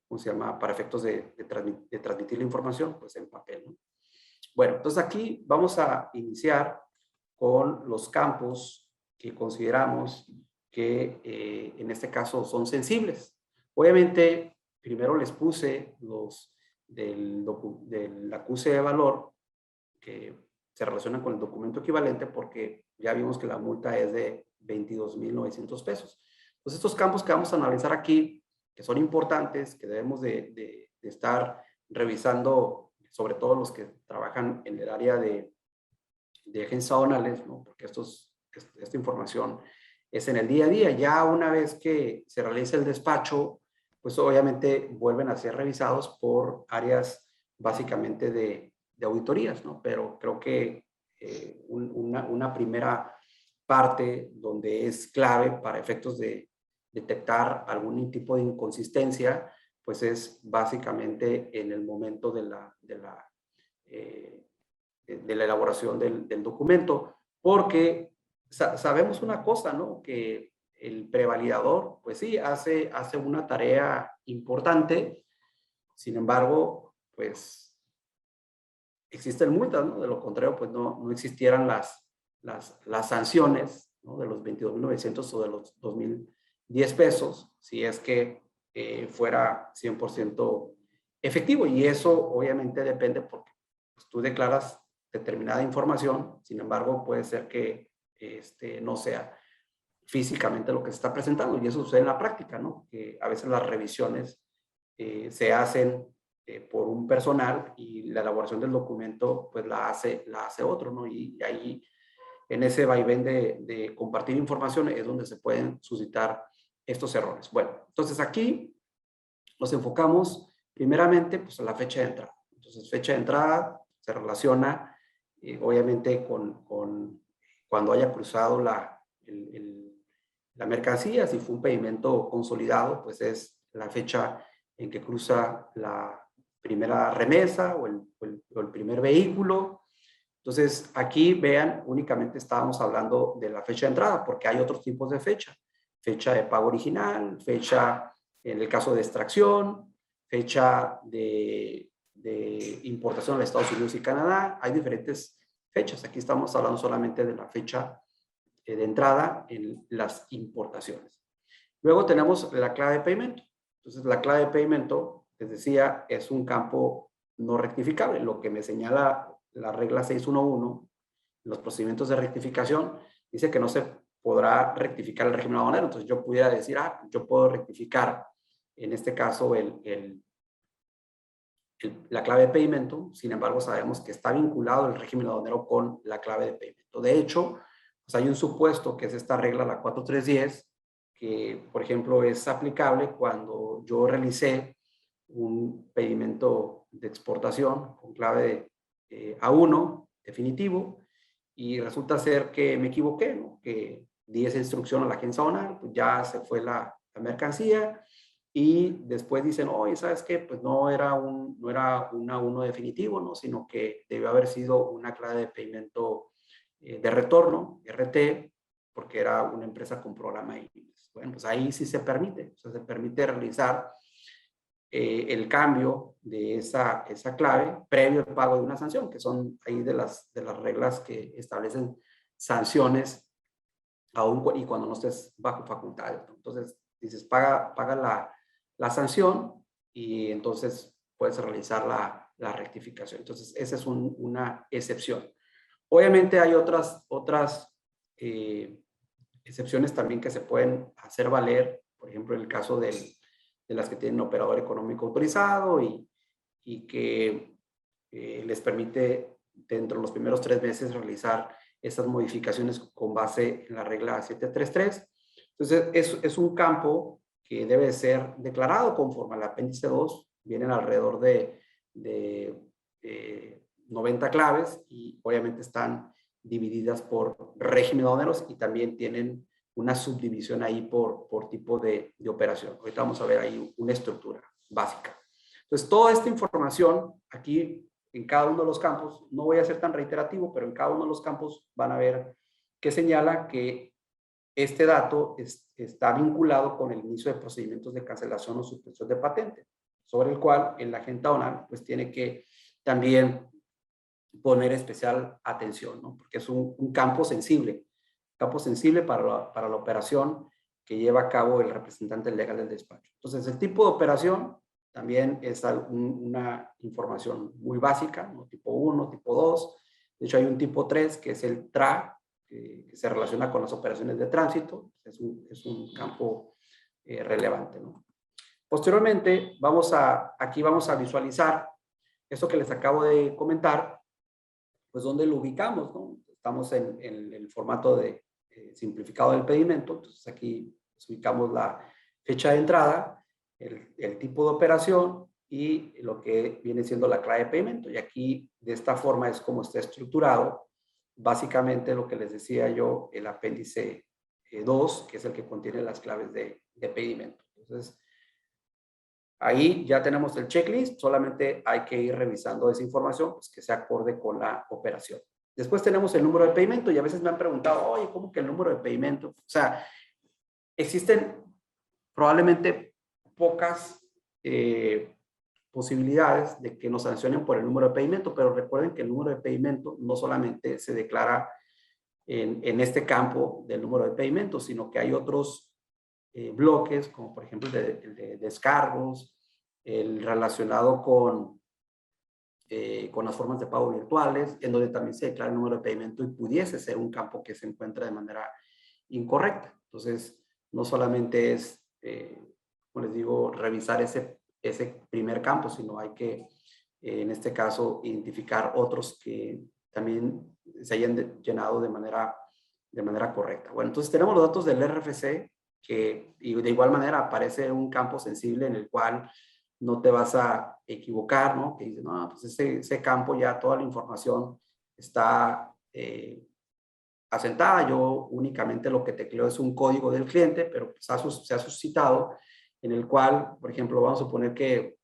¿cómo se llama? Para efectos de transmitir la información, pues en papel, ¿no? Bueno, entonces aquí vamos a iniciar con los campos que consideramos que en este caso son sensibles. Obviamente, primero les puse los del acuse de valor que se relacionan con el documento equivalente, porque ya vimos que la multa es de 22,900 pesos. Entonces, estos campos que vamos a analizar aquí, que son importantes, que debemos de estar revisando, sobre todo los que trabajan en el área de agencias aduanales, ¿no? Porque esta información es en el día a día. Ya una vez que se realiza el despacho, pues obviamente vuelven a ser revisados por áreas básicamente de auditorías, ¿no? Pero creo que una primera parte donde es clave para efectos de detectar algún tipo de inconsistencia, pues es básicamente en el momento de la elaboración del documento, porque sabemos una cosa, ¿no? Que el prevalidador, pues sí, hace una tarea importante, sin embargo, pues existen multas, ¿no? De lo contrario, pues no existieran las sanciones, ¿no? De los 22,900 o de los 2,010 pesos, si es que fuera 100% efectivo. Y eso obviamente depende porque pues, tú declaras determinada información, sin embargo, puede ser que no sea físicamente lo que se está presentando, y eso sucede en la práctica, ¿no? Que a veces las revisiones se hacen por un personal y la elaboración del documento pues la hace otro, ¿no? Y ahí en ese vaivén de compartir información es donde se pueden suscitar estos errores. Bueno, entonces aquí nos enfocamos primeramente pues en la fecha de entrada. Entonces fecha de entrada se relaciona obviamente con cuando haya cruzado la mercancía. Si fue un pedimento consolidado, pues es la fecha en que cruza la primera remesa o el primer vehículo. Entonces, aquí vean, únicamente estábamos hablando de la fecha de entrada, porque hay otros tipos de fecha. Fecha de pago original, fecha en el caso de extracción, fecha de importación a Estados Unidos y Canadá. Hay diferentes fechas. Aquí estamos hablando solamente de la fecha de entrada en las importaciones. Luego tenemos la clave de pedimento. Entonces, la clave de pedimento, les decía, es un campo no rectificable. Lo que me señala la regla 611, los procedimientos de rectificación, dice que no se podrá rectificar el régimen aduanero. Entonces, yo pudiera decir, yo puedo rectificar, en este caso, el la clave de pedimento. Sin embargo, sabemos que está vinculado el régimen aduanero con la clave de pedimento. De hecho, pues hay un supuesto que es esta regla, la 4310, que, por ejemplo, es aplicable cuando yo realicé un pedimento de exportación con clave A1 definitivo y resulta ser que me equivoqué, ¿no? Que di esa instrucción a la agencia aduanal, pues ya se fue la mercancía y después dicen, oye, ¿sabes qué? Pues no era un A1 definitivo, ¿no? Sino que debió haber sido una clave de pedimento de retorno, RT, porque era una empresa con programa IBIS. Bueno, pues ahí sí se permite, o sea, se permite realizar el cambio de esa clave previo al pago de una sanción, que son ahí de las reglas que establecen sanciones aún y cuando no estés bajo facultades, ¿no? Entonces, dices, paga la sanción y entonces puedes realizar la rectificación. Entonces, esa es una excepción. Obviamente hay otras excepciones también que se pueden hacer valer, por ejemplo, en el caso de las que tienen operador económico autorizado y que les permite dentro de los primeros 3 meses realizar estas modificaciones con base en la regla 733. Entonces, es un campo que debe ser declarado conforme al apéndice 2. Vienen alrededor de 90 claves y obviamente están divididas por régimen aduaneros y también tienen una subdivisión ahí por tipo de operación. Ahorita vamos a ver ahí una estructura básica. Entonces, toda esta información aquí en cada uno de los campos, no voy a ser tan reiterativo, pero en cada uno de los campos van a ver que señala que este dato está vinculado con el inicio de procedimientos de cancelación o suspensión de patente, sobre el cual el agente aduanal pues tiene que también poner especial atención, ¿no? Porque es un campo sensible para la operación que lleva a cabo el representante legal del despacho. Entonces, el tipo de operación también es una información muy básica, ¿no? Tipo 1, tipo 2. De hecho, hay un tipo 3 que es el TRA, que se relaciona con las operaciones de tránsito. Es un campo relevante, ¿no? Posteriormente, aquí vamos a visualizar esto que les acabo de comentar, pues dónde lo ubicamos, ¿no? Estamos en el formato de simplificado del pedimento. Entonces, aquí ubicamos la fecha de entrada, el tipo de operación y lo que viene siendo la clave de pedimento. Y aquí, de esta forma, es como está estructurado. Básicamente, lo que les decía yo, el apéndice 2, que es el que contiene las claves de pedimento. Entonces, ahí ya tenemos el checklist. Solamente hay que ir revisando esa información, pues que se acorde con la operación. Después tenemos el número de pedimento y a veces me han preguntado, oye, ¿cómo que el número de pedimento? O sea, existen probablemente pocas posibilidades de que nos sancionen por el número de pedimento, pero recuerden que el número de pedimento no solamente se declara en este campo del número de pedimento, sino que hay otros bloques, como por ejemplo el de descargos, el relacionado con las formas de pago virtuales, en donde también se declara el número de pedimento y pudiese ser un campo que se encuentra de manera incorrecta. Entonces, no solamente es como les digo, revisar ese primer campo, sino hay que, en este caso, identificar otros que también se hayan llenado de manera correcta. Bueno, entonces tenemos los datos del RFC, y de igual manera aparece un campo sensible en el cual no te vas a equivocar, ¿no? Que dice, no, pues ese campo ya toda la información está asentada. Yo únicamente lo que tecleo es un código del cliente, pero pues se ha suscitado en el cual, por ejemplo, vamos a suponer que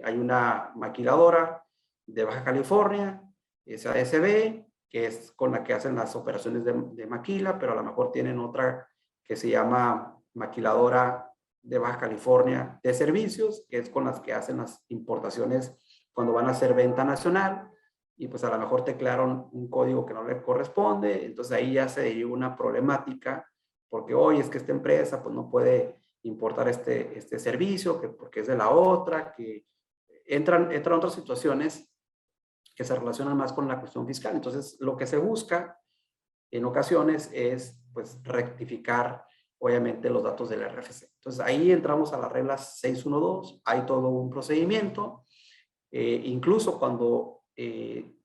hay una maquiladora de Baja California, esa SB, que es con la que hacen las operaciones de maquila, pero a lo mejor tienen otra que se llama maquiladora de Baja California de servicios, que es con las que hacen las importaciones cuando van a hacer venta nacional, y pues a lo mejor teclearon un código que no le corresponde. Entonces ahí ya se deriva una problemática, porque hoy es que esta empresa pues no puede importar este servicio, porque es de la otra, que entran otras situaciones que se relacionan más con la cuestión fiscal. Entonces, lo que se busca en ocasiones es, pues, rectificar, obviamente, los datos del RFC. Entonces, ahí entramos a las reglas 612, hay todo un procedimiento. incluso cuando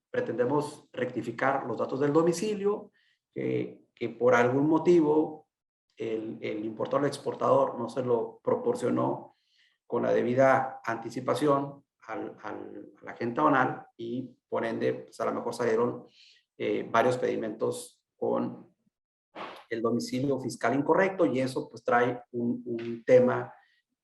pretendemos rectificar los datos del domicilio, que por algún motivo el importador o el exportador no se lo proporcionó con la debida anticipación al agente aduanal, y por ende, pues a lo mejor salieron varios pedimentos con el domicilio fiscal incorrecto, y eso pues trae un tema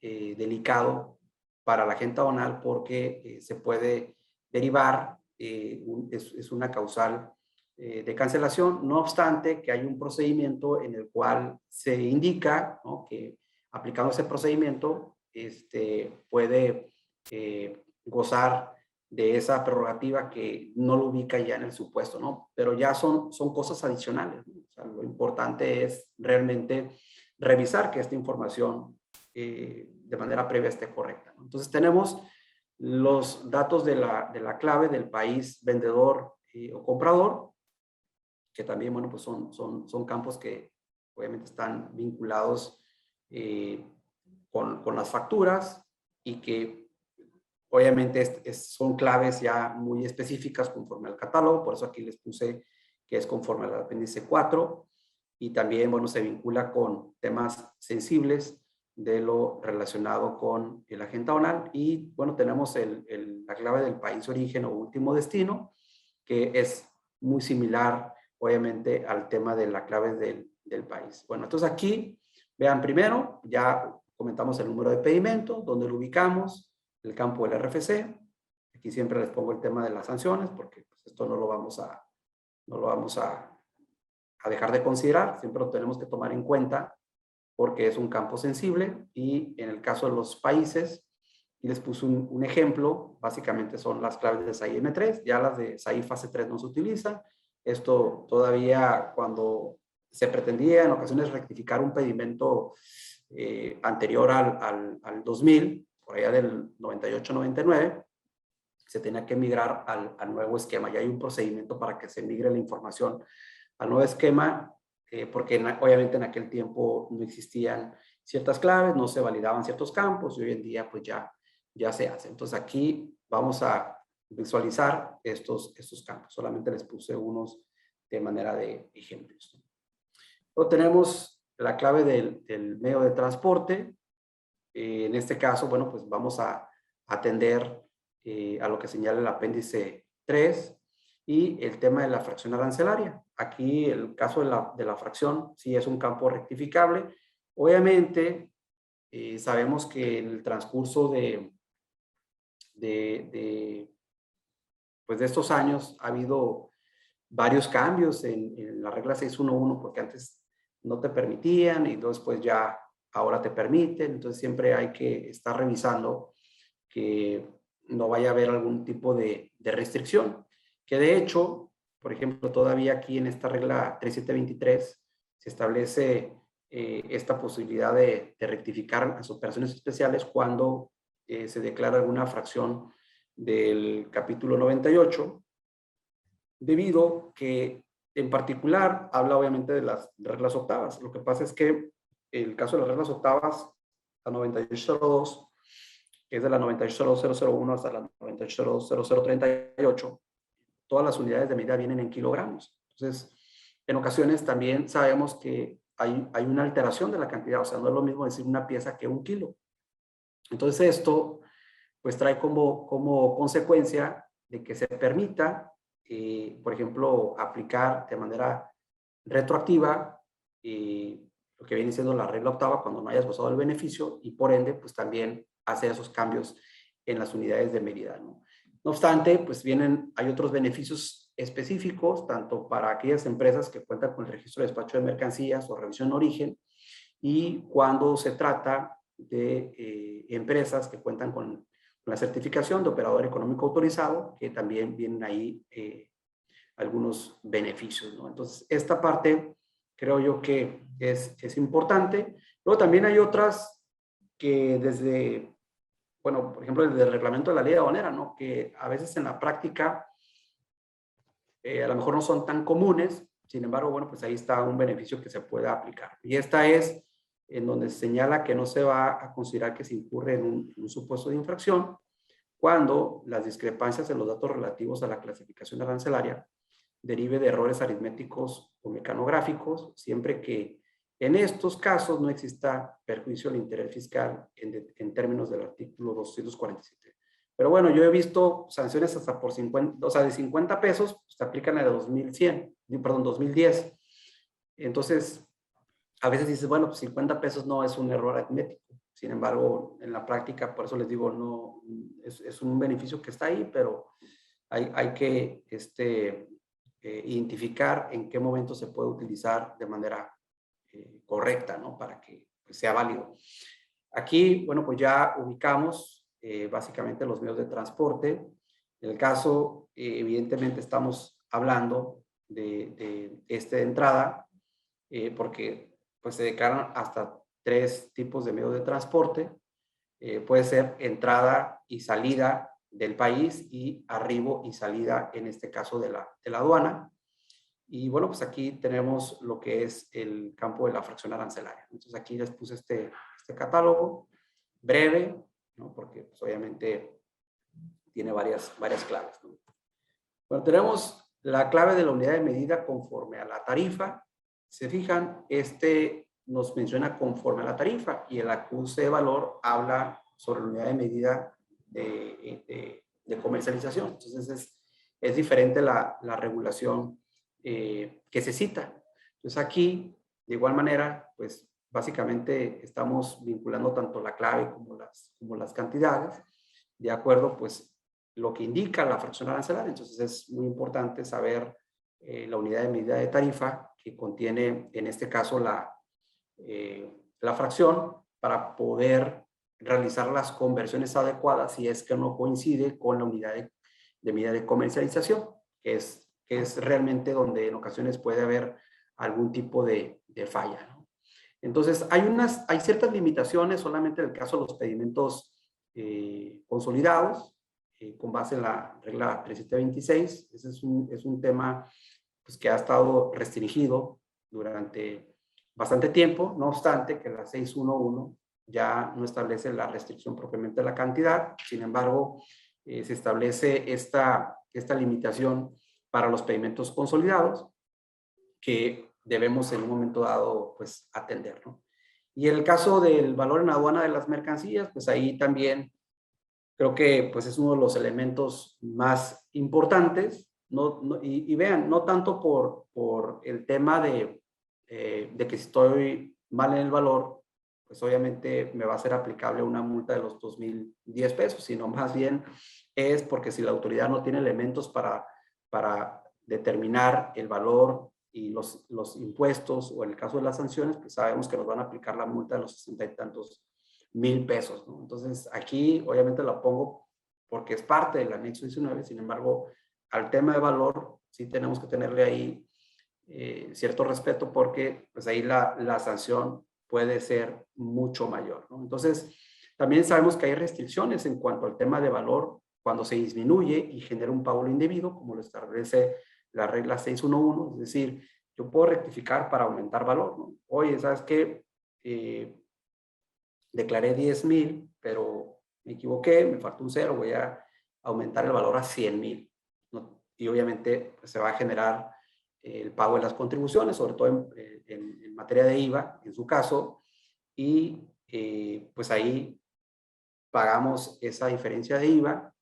delicado para la agente aduanal, porque se puede derivar, es una causal de cancelación, no obstante que hay un procedimiento en el cual se indica, ¿no?, que aplicando ese procedimiento puede gozar de esa prerrogativa que no lo ubica ya en el supuesto, ¿no? Pero ya son cosas adicionales, ¿no? O sea, lo importante es realmente revisar que esta información de manera previa esté correcta, ¿no? Entonces tenemos los datos de la clave del país vendedor o comprador, que también, bueno, pues son campos que obviamente están vinculados con las facturas, y que obviamente son claves ya muy específicas conforme al catálogo. Por eso aquí les puse que es conforme al apéndice 4, y también, bueno, se vincula con temas sensibles de lo relacionado con el agente aduanal. Y bueno, tenemos la clave del país de origen o último destino, que es muy similar obviamente al tema de la clave del país. Bueno, entonces aquí, vean, primero ya comentamos el número de pedimento, donde lo ubicamos, el campo del RFC. Aquí siempre les pongo el tema de las sanciones, porque pues, esto no lo vamos a dejar de considerar, siempre lo tenemos que tomar en cuenta, porque es un campo sensible. Y en el caso de los países, y les puse un ejemplo, básicamente son las claves de SAI M3, ya las de SAI fase 3 no se utilizan. Esto todavía cuando se pretendía en ocasiones rectificar un pedimento anterior al 2000, por allá del 98-99, se tenía que migrar al nuevo esquema. Ya hay un procedimiento para que se migre la información al nuevo esquema, porque obviamente en aquel tiempo no existían ciertas claves, no se validaban ciertos campos, y hoy en día pues ya se hace. Entonces aquí vamos a visualizar estos campos. Solamente les puse unos de manera de ejemplos. Luego tenemos la clave del medio de transporte. En este caso, bueno, pues vamos a atender a lo que señala el apéndice 3 y el tema de la fracción arancelaria. Aquí el caso de la fracción sí es un campo rectificable. Obviamente, sabemos que en el transcurso de estos años ha habido varios cambios en la regla 611, porque antes no te permitían y después ya ahora te permiten. Entonces siempre hay que estar revisando que no vaya a haber algún tipo de restricción, que de hecho, por ejemplo, todavía aquí en esta regla 3723 se establece esta posibilidad de rectificar las operaciones especiales cuando se declara alguna fracción del capítulo 98, debido que en particular habla obviamente de las reglas octavas. Lo que pasa es que el caso de las reglas octavas, la 9802, que es de la 980001 hasta la 980038, todas las unidades de medida vienen en kilogramos. Entonces, en ocasiones también sabemos que hay una alteración de la cantidad, o sea, no es lo mismo decir una pieza que un kilo. Entonces esto pues trae como consecuencia de que se permita, por ejemplo, aplicar de manera retroactiva lo que viene siendo la regla octava cuando no hayas gozado del beneficio, y por ende pues también hacer esos cambios en las unidades de medida, ¿no? No obstante, pues hay otros beneficios específicos, tanto para aquellas empresas que cuentan con el registro de despacho de mercancías o revisión origen, y cuando se trata de empresas que cuentan con la certificación de operador económico autorizado, que también vienen ahí algunos beneficios, ¿no? Entonces, esta parte creo yo que es importante. Luego también hay otras que desde, bueno, por ejemplo, desde el reglamento de la ley aduanera, ¿no?, que a veces en la práctica a lo mejor no son tan comunes. Sin embargo, bueno, pues ahí está un beneficio que se puede aplicar. Y esta es en donde se señala que no se va a considerar que se incurre en un supuesto de infracción cuando las discrepancias en los datos relativos a la clasificación arancelaria derive de errores aritméticos o mecanográficos, siempre que en estos casos no exista perjuicio al interés fiscal en términos del artículo 247. Pero bueno, yo he visto sanciones hasta por 50, o sea, de 50 pesos, pues te aplican la de 2010. Entonces, a veces dices, bueno, pues 50 pesos no es un error aritmético. Sin embargo, en la práctica, por eso les digo, no, es un beneficio que está ahí, pero hay que identificar en qué momento se puede utilizar de manera correcta, ¿no? Para que pues, sea válido. Aquí, bueno, pues ya ubicamos básicamente los medios de transporte. En el caso, evidentemente estamos hablando de entrada, porque pues se declaran hasta 3 tipos de medios de transporte. Puede ser entrada y salida del país y arribo y salida, en este caso, de la aduana. Y bueno, pues aquí tenemos lo que es el campo de la fracción arancelaria. Entonces aquí les puse este catálogo breve, ¿no? Porque pues, obviamente tiene varias claves, ¿no? Bueno, tenemos la clave de la unidad de medida conforme a la tarifa. Se fijan, nos menciona conforme a la tarifa y el acuse de valor habla sobre la unidad de medida de comercialización. Entonces es diferente la regulación que se cita. Entonces aquí, de igual manera, pues básicamente estamos vinculando tanto la clave como las cantidades, de acuerdo, pues, lo que indica la fracción arancelaria. Entonces es muy importante saber la unidad de medida de tarifa que contiene, en este caso, la fracción para poder realizar las conversiones adecuadas si es que no coincide con la unidad de medida de comercialización, que es realmente donde en ocasiones puede haber algún tipo de falla, ¿no? Entonces, hay ciertas limitaciones solamente en el caso de los pedimentos consolidados, con base en la regla 3726. Ese es un tema pues, que ha estado restringido durante bastante tiempo, no obstante que la 611 ya no establece la restricción propiamente de la cantidad. Sin embargo, se establece esta limitación para los pedimentos consolidados que debemos en un momento dado pues atender, ¿no? Y en el caso del valor en aduana de las mercancías, pues ahí también creo que pues es uno de los elementos más importantes, y vean, no tanto por el tema de que si estoy mal en el valor, pues obviamente me va a ser aplicable una multa de los 2,010 pesos, sino más bien es porque si la autoridad no tiene elementos para determinar el valor y los impuestos, o en el caso de las sanciones, pues sabemos que nos van a aplicar la multa de los 60 y tantos mil pesos, ¿no? Entonces aquí obviamente la pongo porque es parte del anexo 19, sin embargo, al tema de valor sí tenemos que tenerle ahí cierto respeto, porque pues ahí la sanción puede ser mucho mayor, ¿no? Entonces, también sabemos que hay restricciones en cuanto al tema de valor cuando se disminuye y genera un pago indebido, como lo establece la regla 611, es decir, yo puedo rectificar para aumentar valor, ¿no? Oye, ¿sabes qué? Declaré 10,000, pero me equivoqué, me faltó un 0, voy a aumentar el valor a 100,000, ¿no? Y obviamente pues, se va a generar el pago de las contribuciones, sobre todo en materia de IVA, en su caso, y pues ahí pagamos esa diferencia de IVA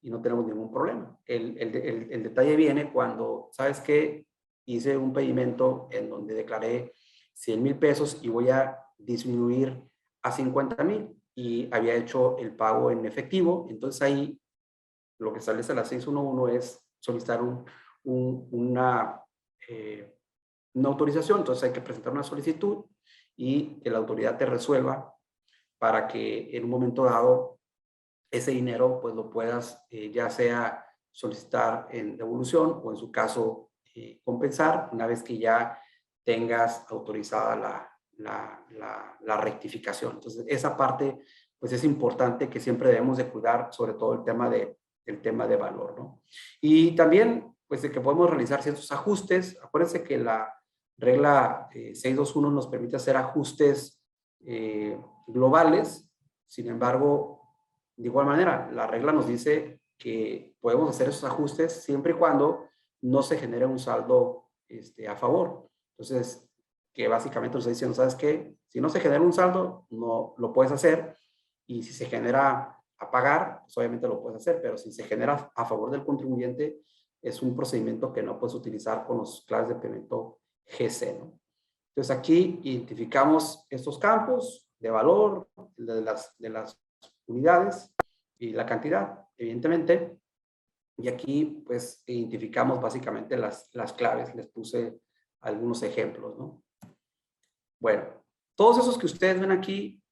y no tenemos ningún problema. El detalle viene cuando, ¿sabes qué? Hice un pedimento en donde declaré 100,000 pesos y voy a disminuir a 50,000 y había hecho el pago en efectivo. Entonces ahí lo que establece la 611 es solicitar una autorización. Entonces hay que presentar una solicitud y que la autoridad te resuelva para que en un momento dado ese dinero pues lo puedas ya sea solicitar en devolución o en su caso compensar una vez que ya tengas autorizada la rectificación. Entonces esa parte pues es importante, que siempre debemos de cuidar, sobre todo el tema de valor, ¿no? Y también pues de que podemos realizar ciertos ajustes. Acuérdense que la regla 621 nos permite hacer ajustes globales. Sin embargo, de igual manera, la regla nos dice que podemos hacer esos ajustes siempre y cuando no se genere un saldo a favor. Entonces, que básicamente nos está diciendo, ¿sabes qué? Si no se genera un saldo, no lo puedes hacer. Y si se genera a pagar, pues obviamente lo puedes hacer. Pero si se genera a favor del contribuyente, es un procedimiento que no puedes utilizar con los claves de paymento GC, ¿no? Entonces, aquí identificamos estos campos de valor, de las unidades y la cantidad, evidentemente. Y aquí, pues, identificamos básicamente las claves. Les puse algunos ejemplos, ¿no? Bueno, todos esos que ustedes ven aquí,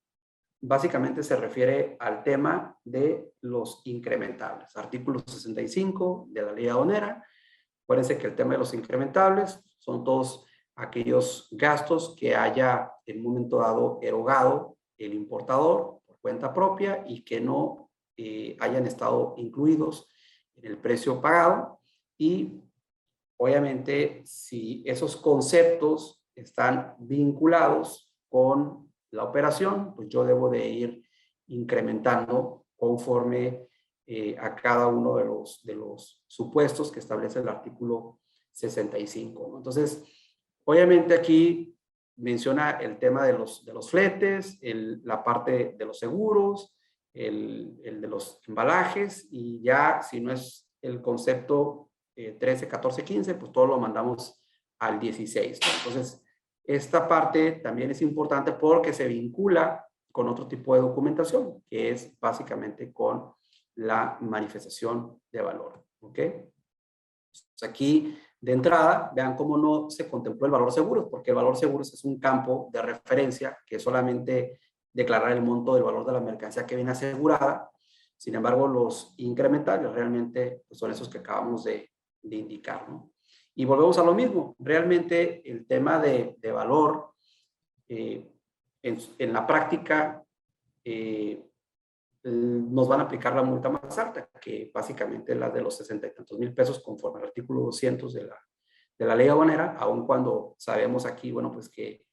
básicamente se refiere al tema de los incrementables. Artículo 65 de la ley aduanera. Acuérdense que el tema de los incrementables son todos aquellos gastos que haya en un momento dado erogado el importador por cuenta propia y que no hayan estado incluidos en el precio pagado. Y obviamente, si esos conceptos están vinculados con la operación, pues yo debo de ir incrementando conforme a cada uno de los supuestos que establece el artículo 65, ¿no? Entonces, obviamente aquí menciona el tema de los fletes, la parte de los seguros, el de los embalajes, y ya si no es el concepto 13, 14, 15, pues todo lo mandamos al 16, ¿no? Entonces, esta parte también es importante porque se vincula con otro tipo de documentación, que es básicamente con la manifestación de valor, ¿ok? Entonces, aquí, de entrada, vean cómo no se contempló el valor seguros, porque el valor seguros es un campo de referencia que es solamente declarar el monto del valor de la mercancía que viene asegurada. Sin embargo, los incrementales realmente pues, son esos que acabamos de indicar, ¿no? Y volvemos a lo mismo. Realmente el tema de valor en la práctica nos van a aplicar la multa más alta, que básicamente es la de los 60 y tantos mil pesos conforme al artículo 200 de la ley aduanera, aun cuando sabemos aquí, bueno, pues que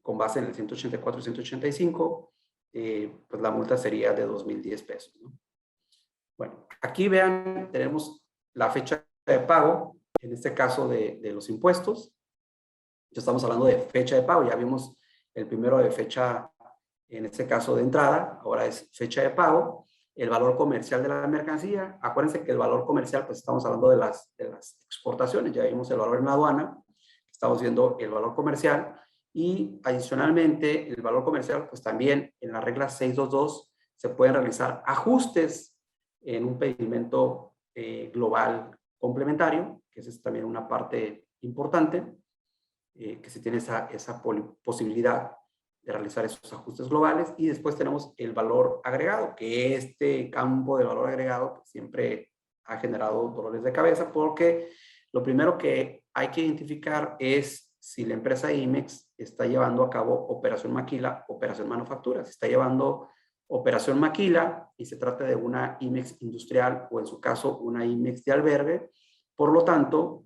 con base en el 184 y 185, pues la multa sería de 2,010 pesos, ¿no? Bueno, aquí vean, tenemos la fecha de pago, en este caso de los impuestos. Ya estamos hablando de fecha de pago, ya vimos el primero de fecha, en este caso de entrada, ahora es fecha de pago. El valor comercial de la mercancía, acuérdense que el valor comercial, pues estamos hablando de las exportaciones, ya vimos el valor en la aduana, estamos viendo el valor comercial, y adicionalmente el valor comercial, pues también en la regla 622 se pueden realizar ajustes en un pedimento global complementario, que esa es también una parte importante, que se tiene esa posibilidad de realizar esos ajustes globales. Y después tenemos el valor agregado, que este campo de valor agregado pues, siempre ha generado dolores de cabeza, porque lo primero que hay que identificar es si la empresa IMEX está llevando a cabo operación maquila, operación manufactura. Si está llevando operación maquila y se trata de una IMEX industrial o en su caso una IMEX de albergue, por lo tanto,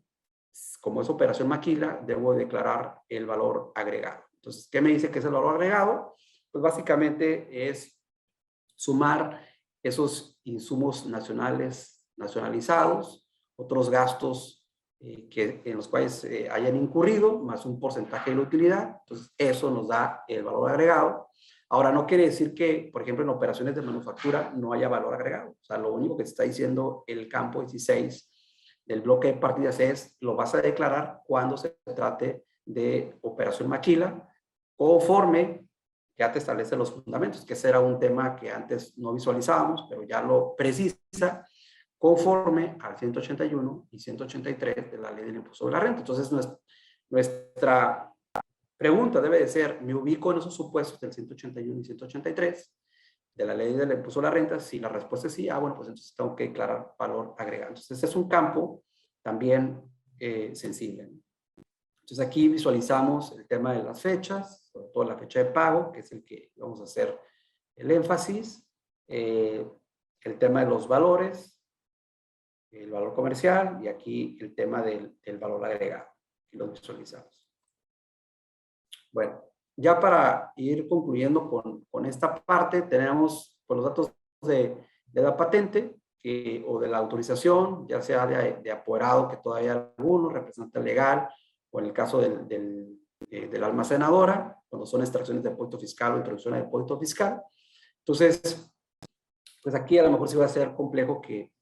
como es operación maquila, debo declarar el valor agregado. Entonces, ¿qué me dice que es el valor agregado? Pues básicamente es sumar esos insumos nacionalizados, otros gastos en los cuales hayan incurrido, más un porcentaje de la utilidad. Entonces, eso nos da el valor agregado. Ahora, no quiere decir que, por ejemplo, en operaciones de manufactura no haya valor agregado. O sea, lo único que está diciendo el campo 16 del bloque de partidas es, lo vas a declarar cuando se trate de operación maquila, conforme ya te establece los fundamentos, que ese era un tema que antes no visualizábamos, pero ya lo precisa, conforme al 181 y 183 de la ley del impuesto sobre la renta. Entonces, nuestra pregunta debe de ser, ¿me ubico en esos supuestos del 181 y 183 de la ley del impuesto sobre la renta? Si la respuesta es sí, bueno, pues entonces tengo que declarar valor agregado. Entonces, este es un campo también sensible. Entonces, aquí visualizamos el tema de las fechas, sobre todo la fecha de pago, que es el que vamos a hacer el énfasis, el tema de los valores, el valor comercial, y aquí el tema del valor agregado, que lo visualizamos. Bueno, ya para ir concluyendo con esta parte, tenemos pues los datos de la patente o de la autorización, ya sea de apoderado, que todavía hay algunos, representante legal, o en el caso de la almacenadora, cuando son extracciones de depósito fiscal o introducción de depósito fiscal. Entonces, pues aquí a lo mejor sí va a ser complejo que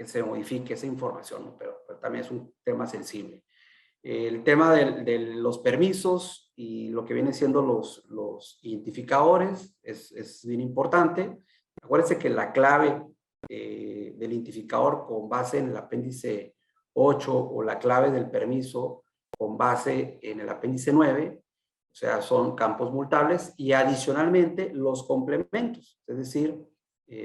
se modifique esa información, ¿no? Pero también es un tema sensible. El tema de los permisos y lo que vienen siendo los identificadores es bien importante. Acuérdense que la clave del identificador con base en el apéndice 8 o la clave del permiso con base en el apéndice 9, o sea, son campos multables, y adicionalmente los complementos. Es decir,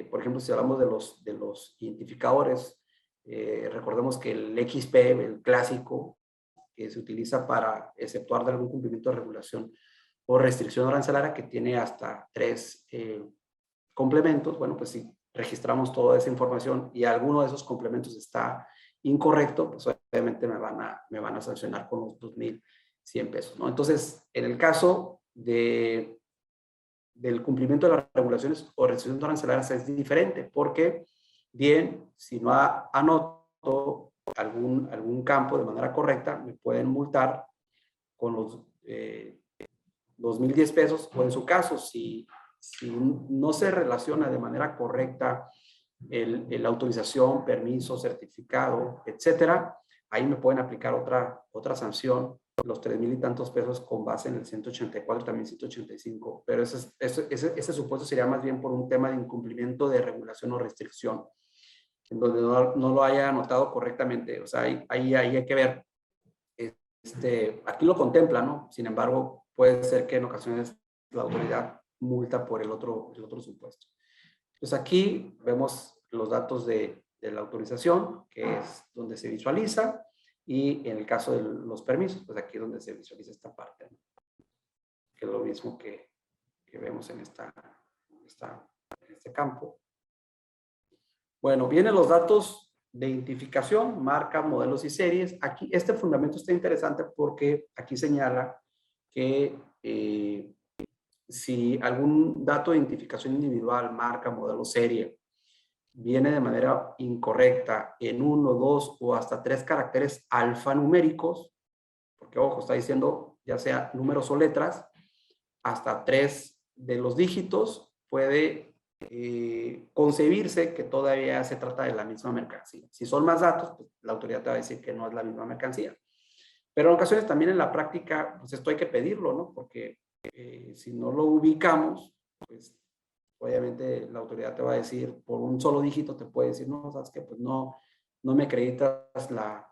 por ejemplo, si hablamos de los identificadores, recordemos que el XP, el clásico, que se utiliza para exceptuar de algún cumplimiento de regulación o restricción arancelaria, que tiene hasta 3 complementos. Bueno, pues si registramos toda esa información y alguno de esos complementos está incorrecto, pues obviamente me van a sancionar con los 2,100 pesos, ¿no? Entonces, en el caso del cumplimiento de las regulaciones o restricciones arancelarias es diferente, porque bien, si no anoto algún campo de manera correcta, me pueden multar con los 2,010 pesos, o en su caso, si no se relaciona de manera correcta la autorización, permiso, certificado, etcétera, ahí me pueden aplicar otra sanción, los 3,000 y tantos pesos con base en el 184, también 185, pero ese supuesto sería más bien por un tema de incumplimiento de regulación o restricción, en donde no lo haya anotado correctamente. O sea, ahí hay que ver. Aquí lo contempla, ¿no? Sin embargo, puede ser que en ocasiones la autoridad multa por el otro supuesto. Pues aquí vemos los datos de la autorización, que es donde se visualiza, y en el caso de los permisos, pues aquí es donde se visualiza esta parte, ¿no? Que es lo mismo que vemos en este campo. Bueno, vienen los datos de identificación, marca, modelos y series. Aquí este fundamento está interesante porque aquí señala que si algún dato de identificación individual, marca, modelo, serie, viene de manera incorrecta en 1, 2 o hasta 3 caracteres alfanuméricos, porque ojo, está diciendo ya sea números o letras, hasta 3 de los dígitos, puede concebirse que todavía se trata de la misma mercancía. Si son más datos, pues la autoridad te va a decir que no es la misma mercancía. Pero en ocasiones también en la práctica, pues esto hay que pedirlo, ¿no? Porque si no lo ubicamos, pues obviamente la autoridad te va a decir, por un solo dígito te puede decir, no, sabes que pues no me acreditas la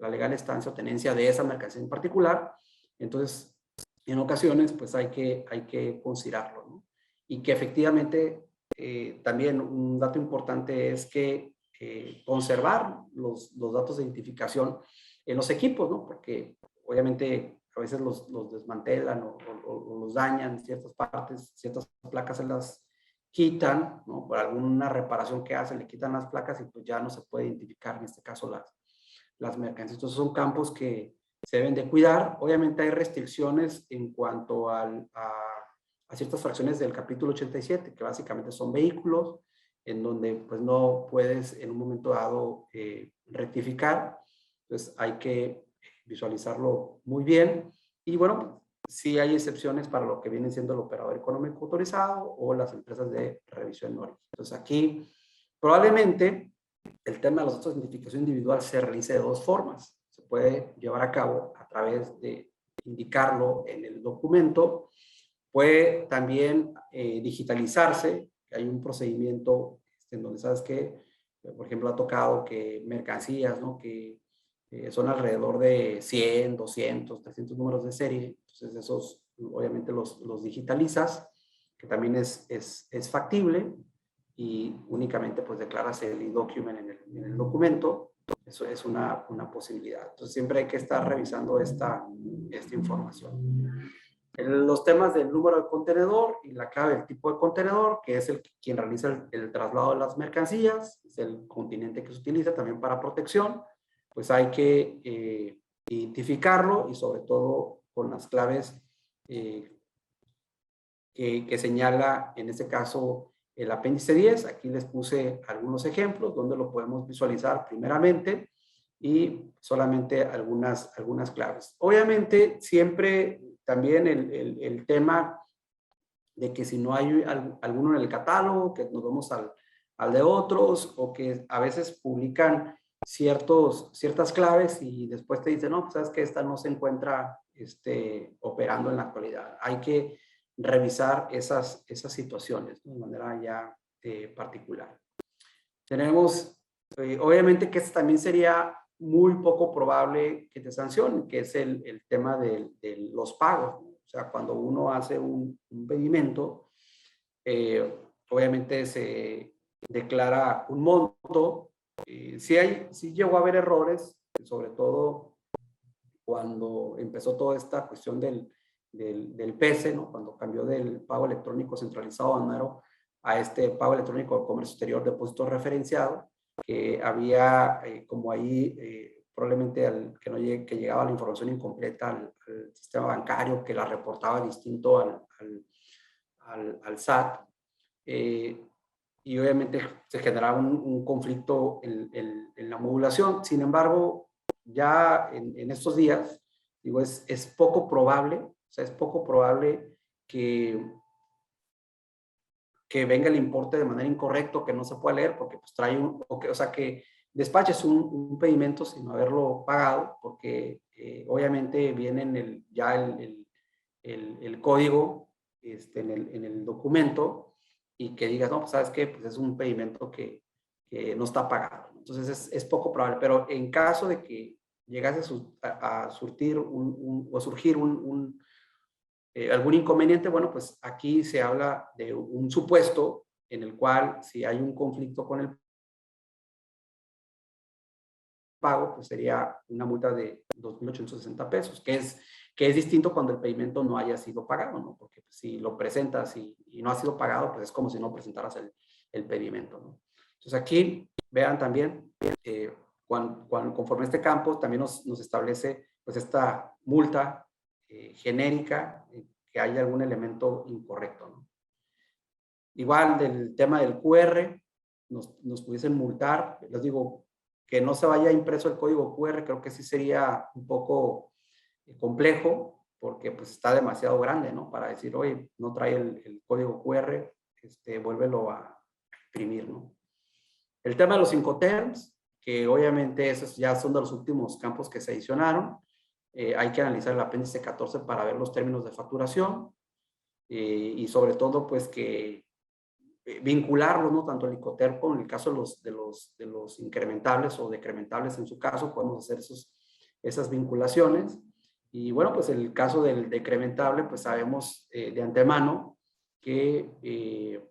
legal estancia o tenencia de esa mercancía en particular. Entonces, en ocasiones, pues hay que considerarlo, ¿no? Y que efectivamente también un dato importante es que conservar los datos de identificación en los equipos, ¿no? Porque obviamente a veces los desmantelan o los dañan ciertas partes, ciertas placas se las quitan, ¿no? Por alguna reparación que hacen, le quitan las placas y pues ya no se puede identificar, en este caso, las mercancías. Entonces son campos que se deben de cuidar. Obviamente hay restricciones en cuanto a ciertas fracciones del capítulo 87, que básicamente son vehículos, en donde pues no puedes en un momento dado rectificar. Entonces hay que visualizarlo muy bien. Y bueno, sí hay excepciones para lo que viene siendo el operador económico autorizado o las empresas de revisión en origen. Entonces aquí probablemente el tema de los datos de identificación individual se realice de 2 formas. Se puede llevar a cabo a través de indicarlo en el documento. Puede también digitalizarse. Hay un procedimiento en donde sabes que, por ejemplo, ha tocado que mercancías, ¿no? Que son alrededor de 100, 200, 300 números de serie. Entonces esos obviamente los digitalizas, que también es factible, y únicamente pues declaras el e-document en el documento. Eso es una posibilidad. Entonces siempre hay que estar revisando esta información. Los temas del número de contenedor y la clave del tipo de contenedor, que es quien realiza el traslado de las mercancías, es el continente que se utiliza también para protección, pues hay que identificarlo, y sobre todo con las claves que señala en este caso el apéndice 10. Aquí les puse algunos ejemplos donde lo podemos visualizar primeramente y solamente algunas claves. Obviamente, siempre también el tema de que si no hay alguno en el catálogo, que nos vamos al de otros, o que a veces publican ciertas claves y después te dicen, no, pues sabes que esta no se encuentra operando en la actualidad. Hay que revisar esas situaciones, ¿no? De manera ya particular. Tenemos, obviamente que también sería muy poco probable que te sancionen, que es el tema de los pagos, ¿no? O sea, cuando uno hace un pedimento, obviamente se declara un monto. Sí llegó a haber errores, sobre todo cuando empezó toda esta cuestión del PESE, ¿no? Cuando cambió del pago electrónico centralizado aduanero a este pago electrónico de comercio exterior, depósito referenciado, que había como ahí probablemente que llegaba la información incompleta al sistema bancario, que la reportaba distinto al SAT. Y obviamente se generaba un conflicto en la modulación. Sin embargo, ya en estos días, digo, es poco probable, o sea, es poco probable que venga el importe de manera incorrecta, que no se pueda leer, porque pues trae o sea, que despaches un pedimento sin haberlo pagado, porque obviamente viene ya el código en el documento, y que digas, no, pues sabes qué, pues es un pedimento que no está pagado. Entonces es poco probable, pero en caso de que llegase a surgir algún inconveniente, bueno, pues aquí se habla de un supuesto en el cual si hay un conflicto con el pago, pues sería una multa de 2.860 pesos, que es distinto cuando el pedimento no haya sido pagado, ¿no? Porque pues, si lo presentas y no ha sido pagado, pues es como si no presentaras el pedimento, ¿no? Entonces aquí vean también, conforme a este campo, también nos establece pues esta multa genérica, que haya algún elemento incorrecto, ¿no? Igual del tema del QR, nos pudiesen multar. Les digo, que no se vaya impreso el código QR, creo que sí sería un poco complejo, porque pues está demasiado grande, ¿no? Para decir, oye, no trae el código QR, vuélvelo a imprimir, ¿no? El tema de los Incoterms, que obviamente esos ya son de los últimos campos que se adicionaron. Hay que analizar el apéndice 14 para ver los términos de facturación, y sobre todo pues que vincularlos, ¿no? Tanto el Incoterm como en el caso de los incrementables o decrementables en su caso, podemos hacer esas vinculaciones. Y bueno, pues el caso del decrementable, pues sabemos de antemano que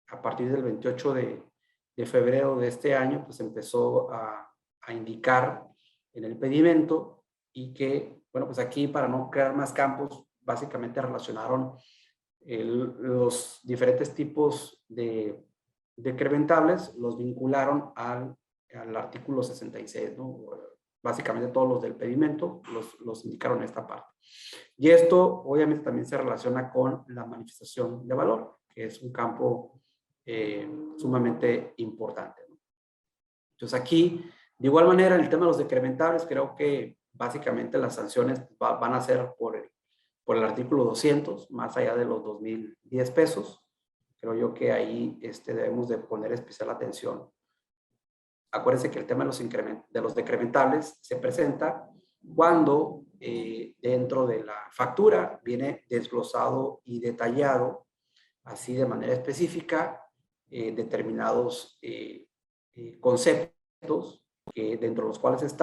a partir del 28 de febrero de este año, pues empezó a indicar en el pedimento, y que, bueno, pues aquí para no crear más campos, básicamente relacionaron los diferentes tipos de decrementables, los vincularon al artículo 66, ¿no? Básicamente todos los del pedimento los indicaron en esta parte. Y esto obviamente también se relaciona con la manifestación de valor, que es un campo sumamente importante, ¿no? Entonces aquí, de igual manera, en el tema de los decrementables, creo que básicamente las sanciones van a ser por el artículo 200, más allá de los 2.010 pesos. Creo yo que ahí debemos de poner especial atención. Acuérdense que el tema de los decrementables se presenta cuando dentro de la factura viene desglosado y detallado, así de manera específica, determinados conceptos dentro de los cuales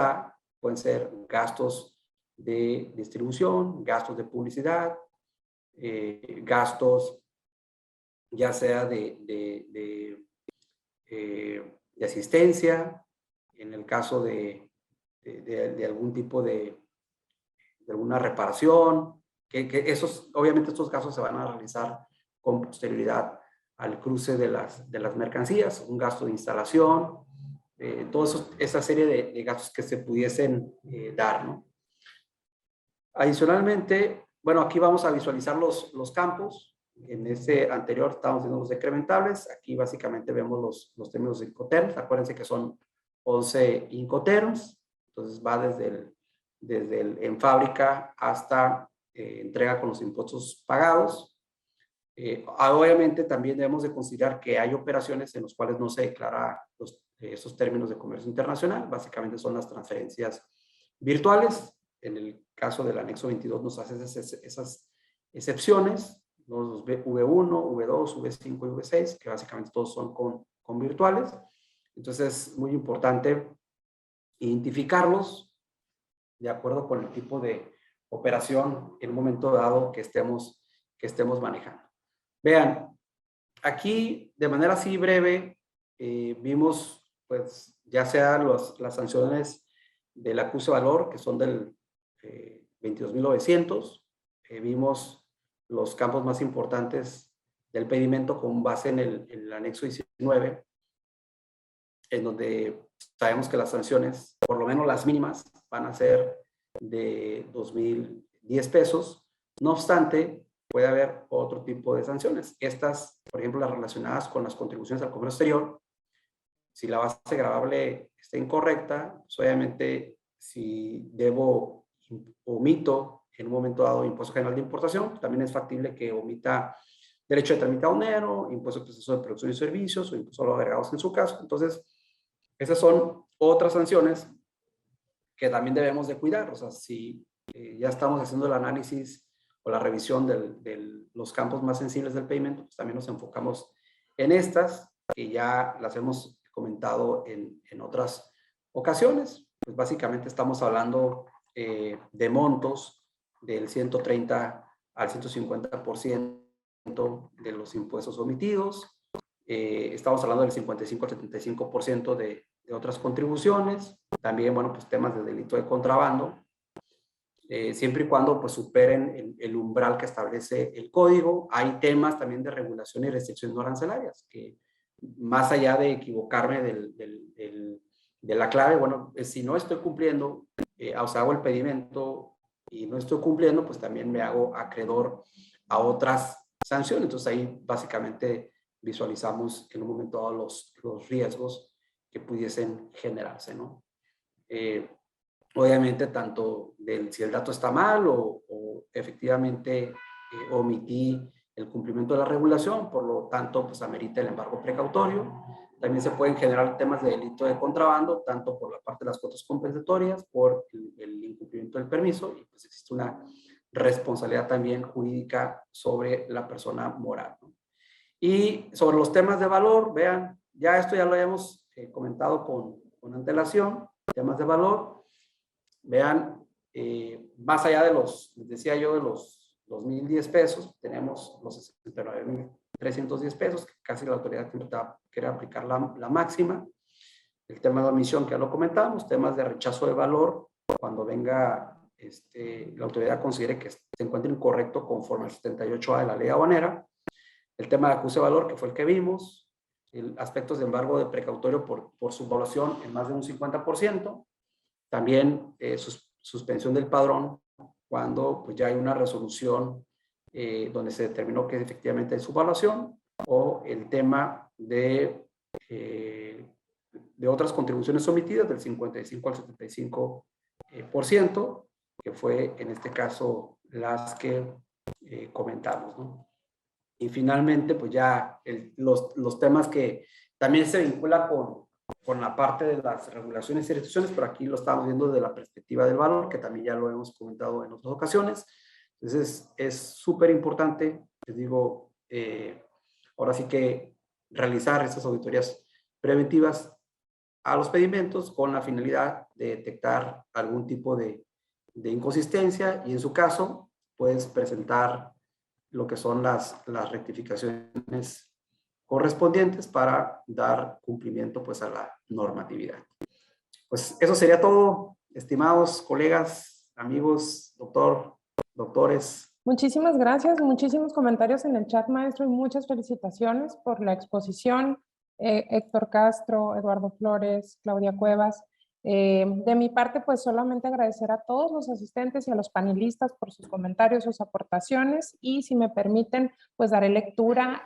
pueden ser gastos de distribución, gastos de publicidad, gastos ya sea de asistencia, en el caso de algún tipo de alguna reparación, que obviamente estos gastos se van a realizar con posterioridad al cruce de las mercancías, un gasto de instalación, toda esa serie de gastos que se pudiesen dar, ¿no? Adicionalmente, bueno, aquí vamos a visualizar los campos En ese anterior estábamos viendo los decrementables. Aquí básicamente vemos los términos de Incoterms. Acuérdense que son 11 Incoterms. Entonces va desde el en fábrica hasta entrega con los impuestos pagados. Obviamente también debemos de considerar que hay operaciones en las cuales no se declara esos términos de comercio internacional. Básicamente son las transferencias virtuales. En el caso del anexo 22 nos hace esas excepciones, los V1, V2, V5 y V6, que básicamente todos son con virtuales. Entonces es muy importante identificarlos de acuerdo con el tipo de operación en un momento dado que estemos manejando. Vean, aquí de manera así breve vimos pues ya sea las sanciones del acuse de valor que son del 22.900, vimos los campos más importantes del pedimento con base en el anexo 19, en donde sabemos que las sanciones, por lo menos las mínimas, van a ser de 2.010 pesos. No obstante, puede haber otro tipo de sanciones. Estas, por ejemplo, las relacionadas con las contribuciones al comercio exterior, si la base gravable está incorrecta, pues obviamente si omito en un momento dado impuesto general de importación, también es factible que omita derecho de trámite aduanero, impuesto de proceso de producción y servicios o impuesto a los agregados en su caso. Entonces, esas son otras sanciones que también debemos de cuidar. O sea, si ya estamos haciendo el análisis o la revisión de los campos más sensibles del pedimento, pues también nos enfocamos en estas, que ya las hemos comentado en otras ocasiones. Pues básicamente estamos hablando de montos del 130 al 150% de los impuestos omitidos. Estamos hablando del 55 al 75% de otras contribuciones. También, bueno, pues temas de delito de contrabando. Siempre y cuando pues superen el umbral que establece el código. Hay temas también de regulación y restricciones no arancelarias, que más allá de equivocarme de la clave, bueno, si no estoy cumpliendo, o sea, hago el pedimento y no estoy cumpliendo, pues también me hago acreedor a otras sanciones. Entonces ahí básicamente visualizamos en un momento dado los riesgos que pudiesen generarse, ¿no? Obviamente, tanto si el dato está mal o efectivamente omití el cumplimiento de la regulación, por lo tanto, pues amerita el embargo precautorio. También se pueden generar temas de delito de contrabando, tanto por la parte de las cuotas compensatorias, por el incumplimiento del permiso, y pues existe una responsabilidad también jurídica sobre la persona moral, ¿no? Y sobre los temas de valor, vean, ya esto ya lo habíamos comentado con antelación, temas de valor. Vean, más allá de les decía yo, de los 2.010 pesos, tenemos los 69.310 pesos, que casi la autoridad quiere aplicar la máxima. El tema de omisión, que ya lo comentábamos, temas de rechazo de valor, cuando venga la autoridad considere que se encuentra incorrecto conforme al 78A de la ley aduanera. El tema de acuse de valor, que fue el que vimos, aspectos de embargo de precautorio por subvaluación en más de un 50%. También suspensión del padrón cuando pues, ya hay una resolución donde se determinó que efectivamente hay subvaluación, o el tema de otras contribuciones omitidas del 55 al 75%, que fue en este caso las que comentamos, ¿no? Y finalmente, pues ya los temas que también se vinculan con la parte de las regulaciones y restricciones, pero aquí lo estamos viendo desde la perspectiva del valor, que también ya lo hemos comentado en otras ocasiones. Entonces, es súper importante, les digo, ahora sí que realizar estas auditorías preventivas a los pedimentos con la finalidad de detectar algún tipo de inconsistencia y en su caso, puedes presentar lo que son las rectificaciones correspondientes para dar cumplimiento pues a la normatividad. Pues eso sería todo, estimados colegas, amigos, doctores. Muchísimas gracias, muchísimos comentarios en el chat, maestro, y muchas felicitaciones por la exposición. Héctor Castro, Eduardo Flores, Claudia Cuevas. De mi parte, pues solamente agradecer a todos los asistentes y a los panelistas por sus comentarios, sus aportaciones, y si me permiten, pues daré lectura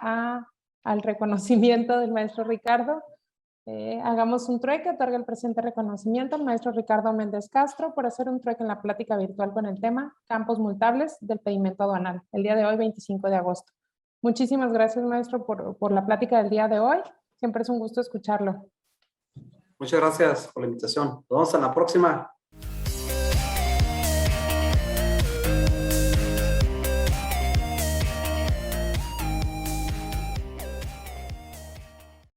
al reconocimiento del maestro Ricardo. Hagamos un trueque, otorga el presente reconocimiento al maestro Ricardo Méndez Castro por hacer un trueque en la plática virtual con el tema Campos Multables del Pedimento Aduanal, el día de hoy, 25 de agosto. Muchísimas gracias, maestro, por la plática del día de hoy. Siempre es un gusto escucharlo. Muchas gracias por la invitación. Nos vemos en la próxima.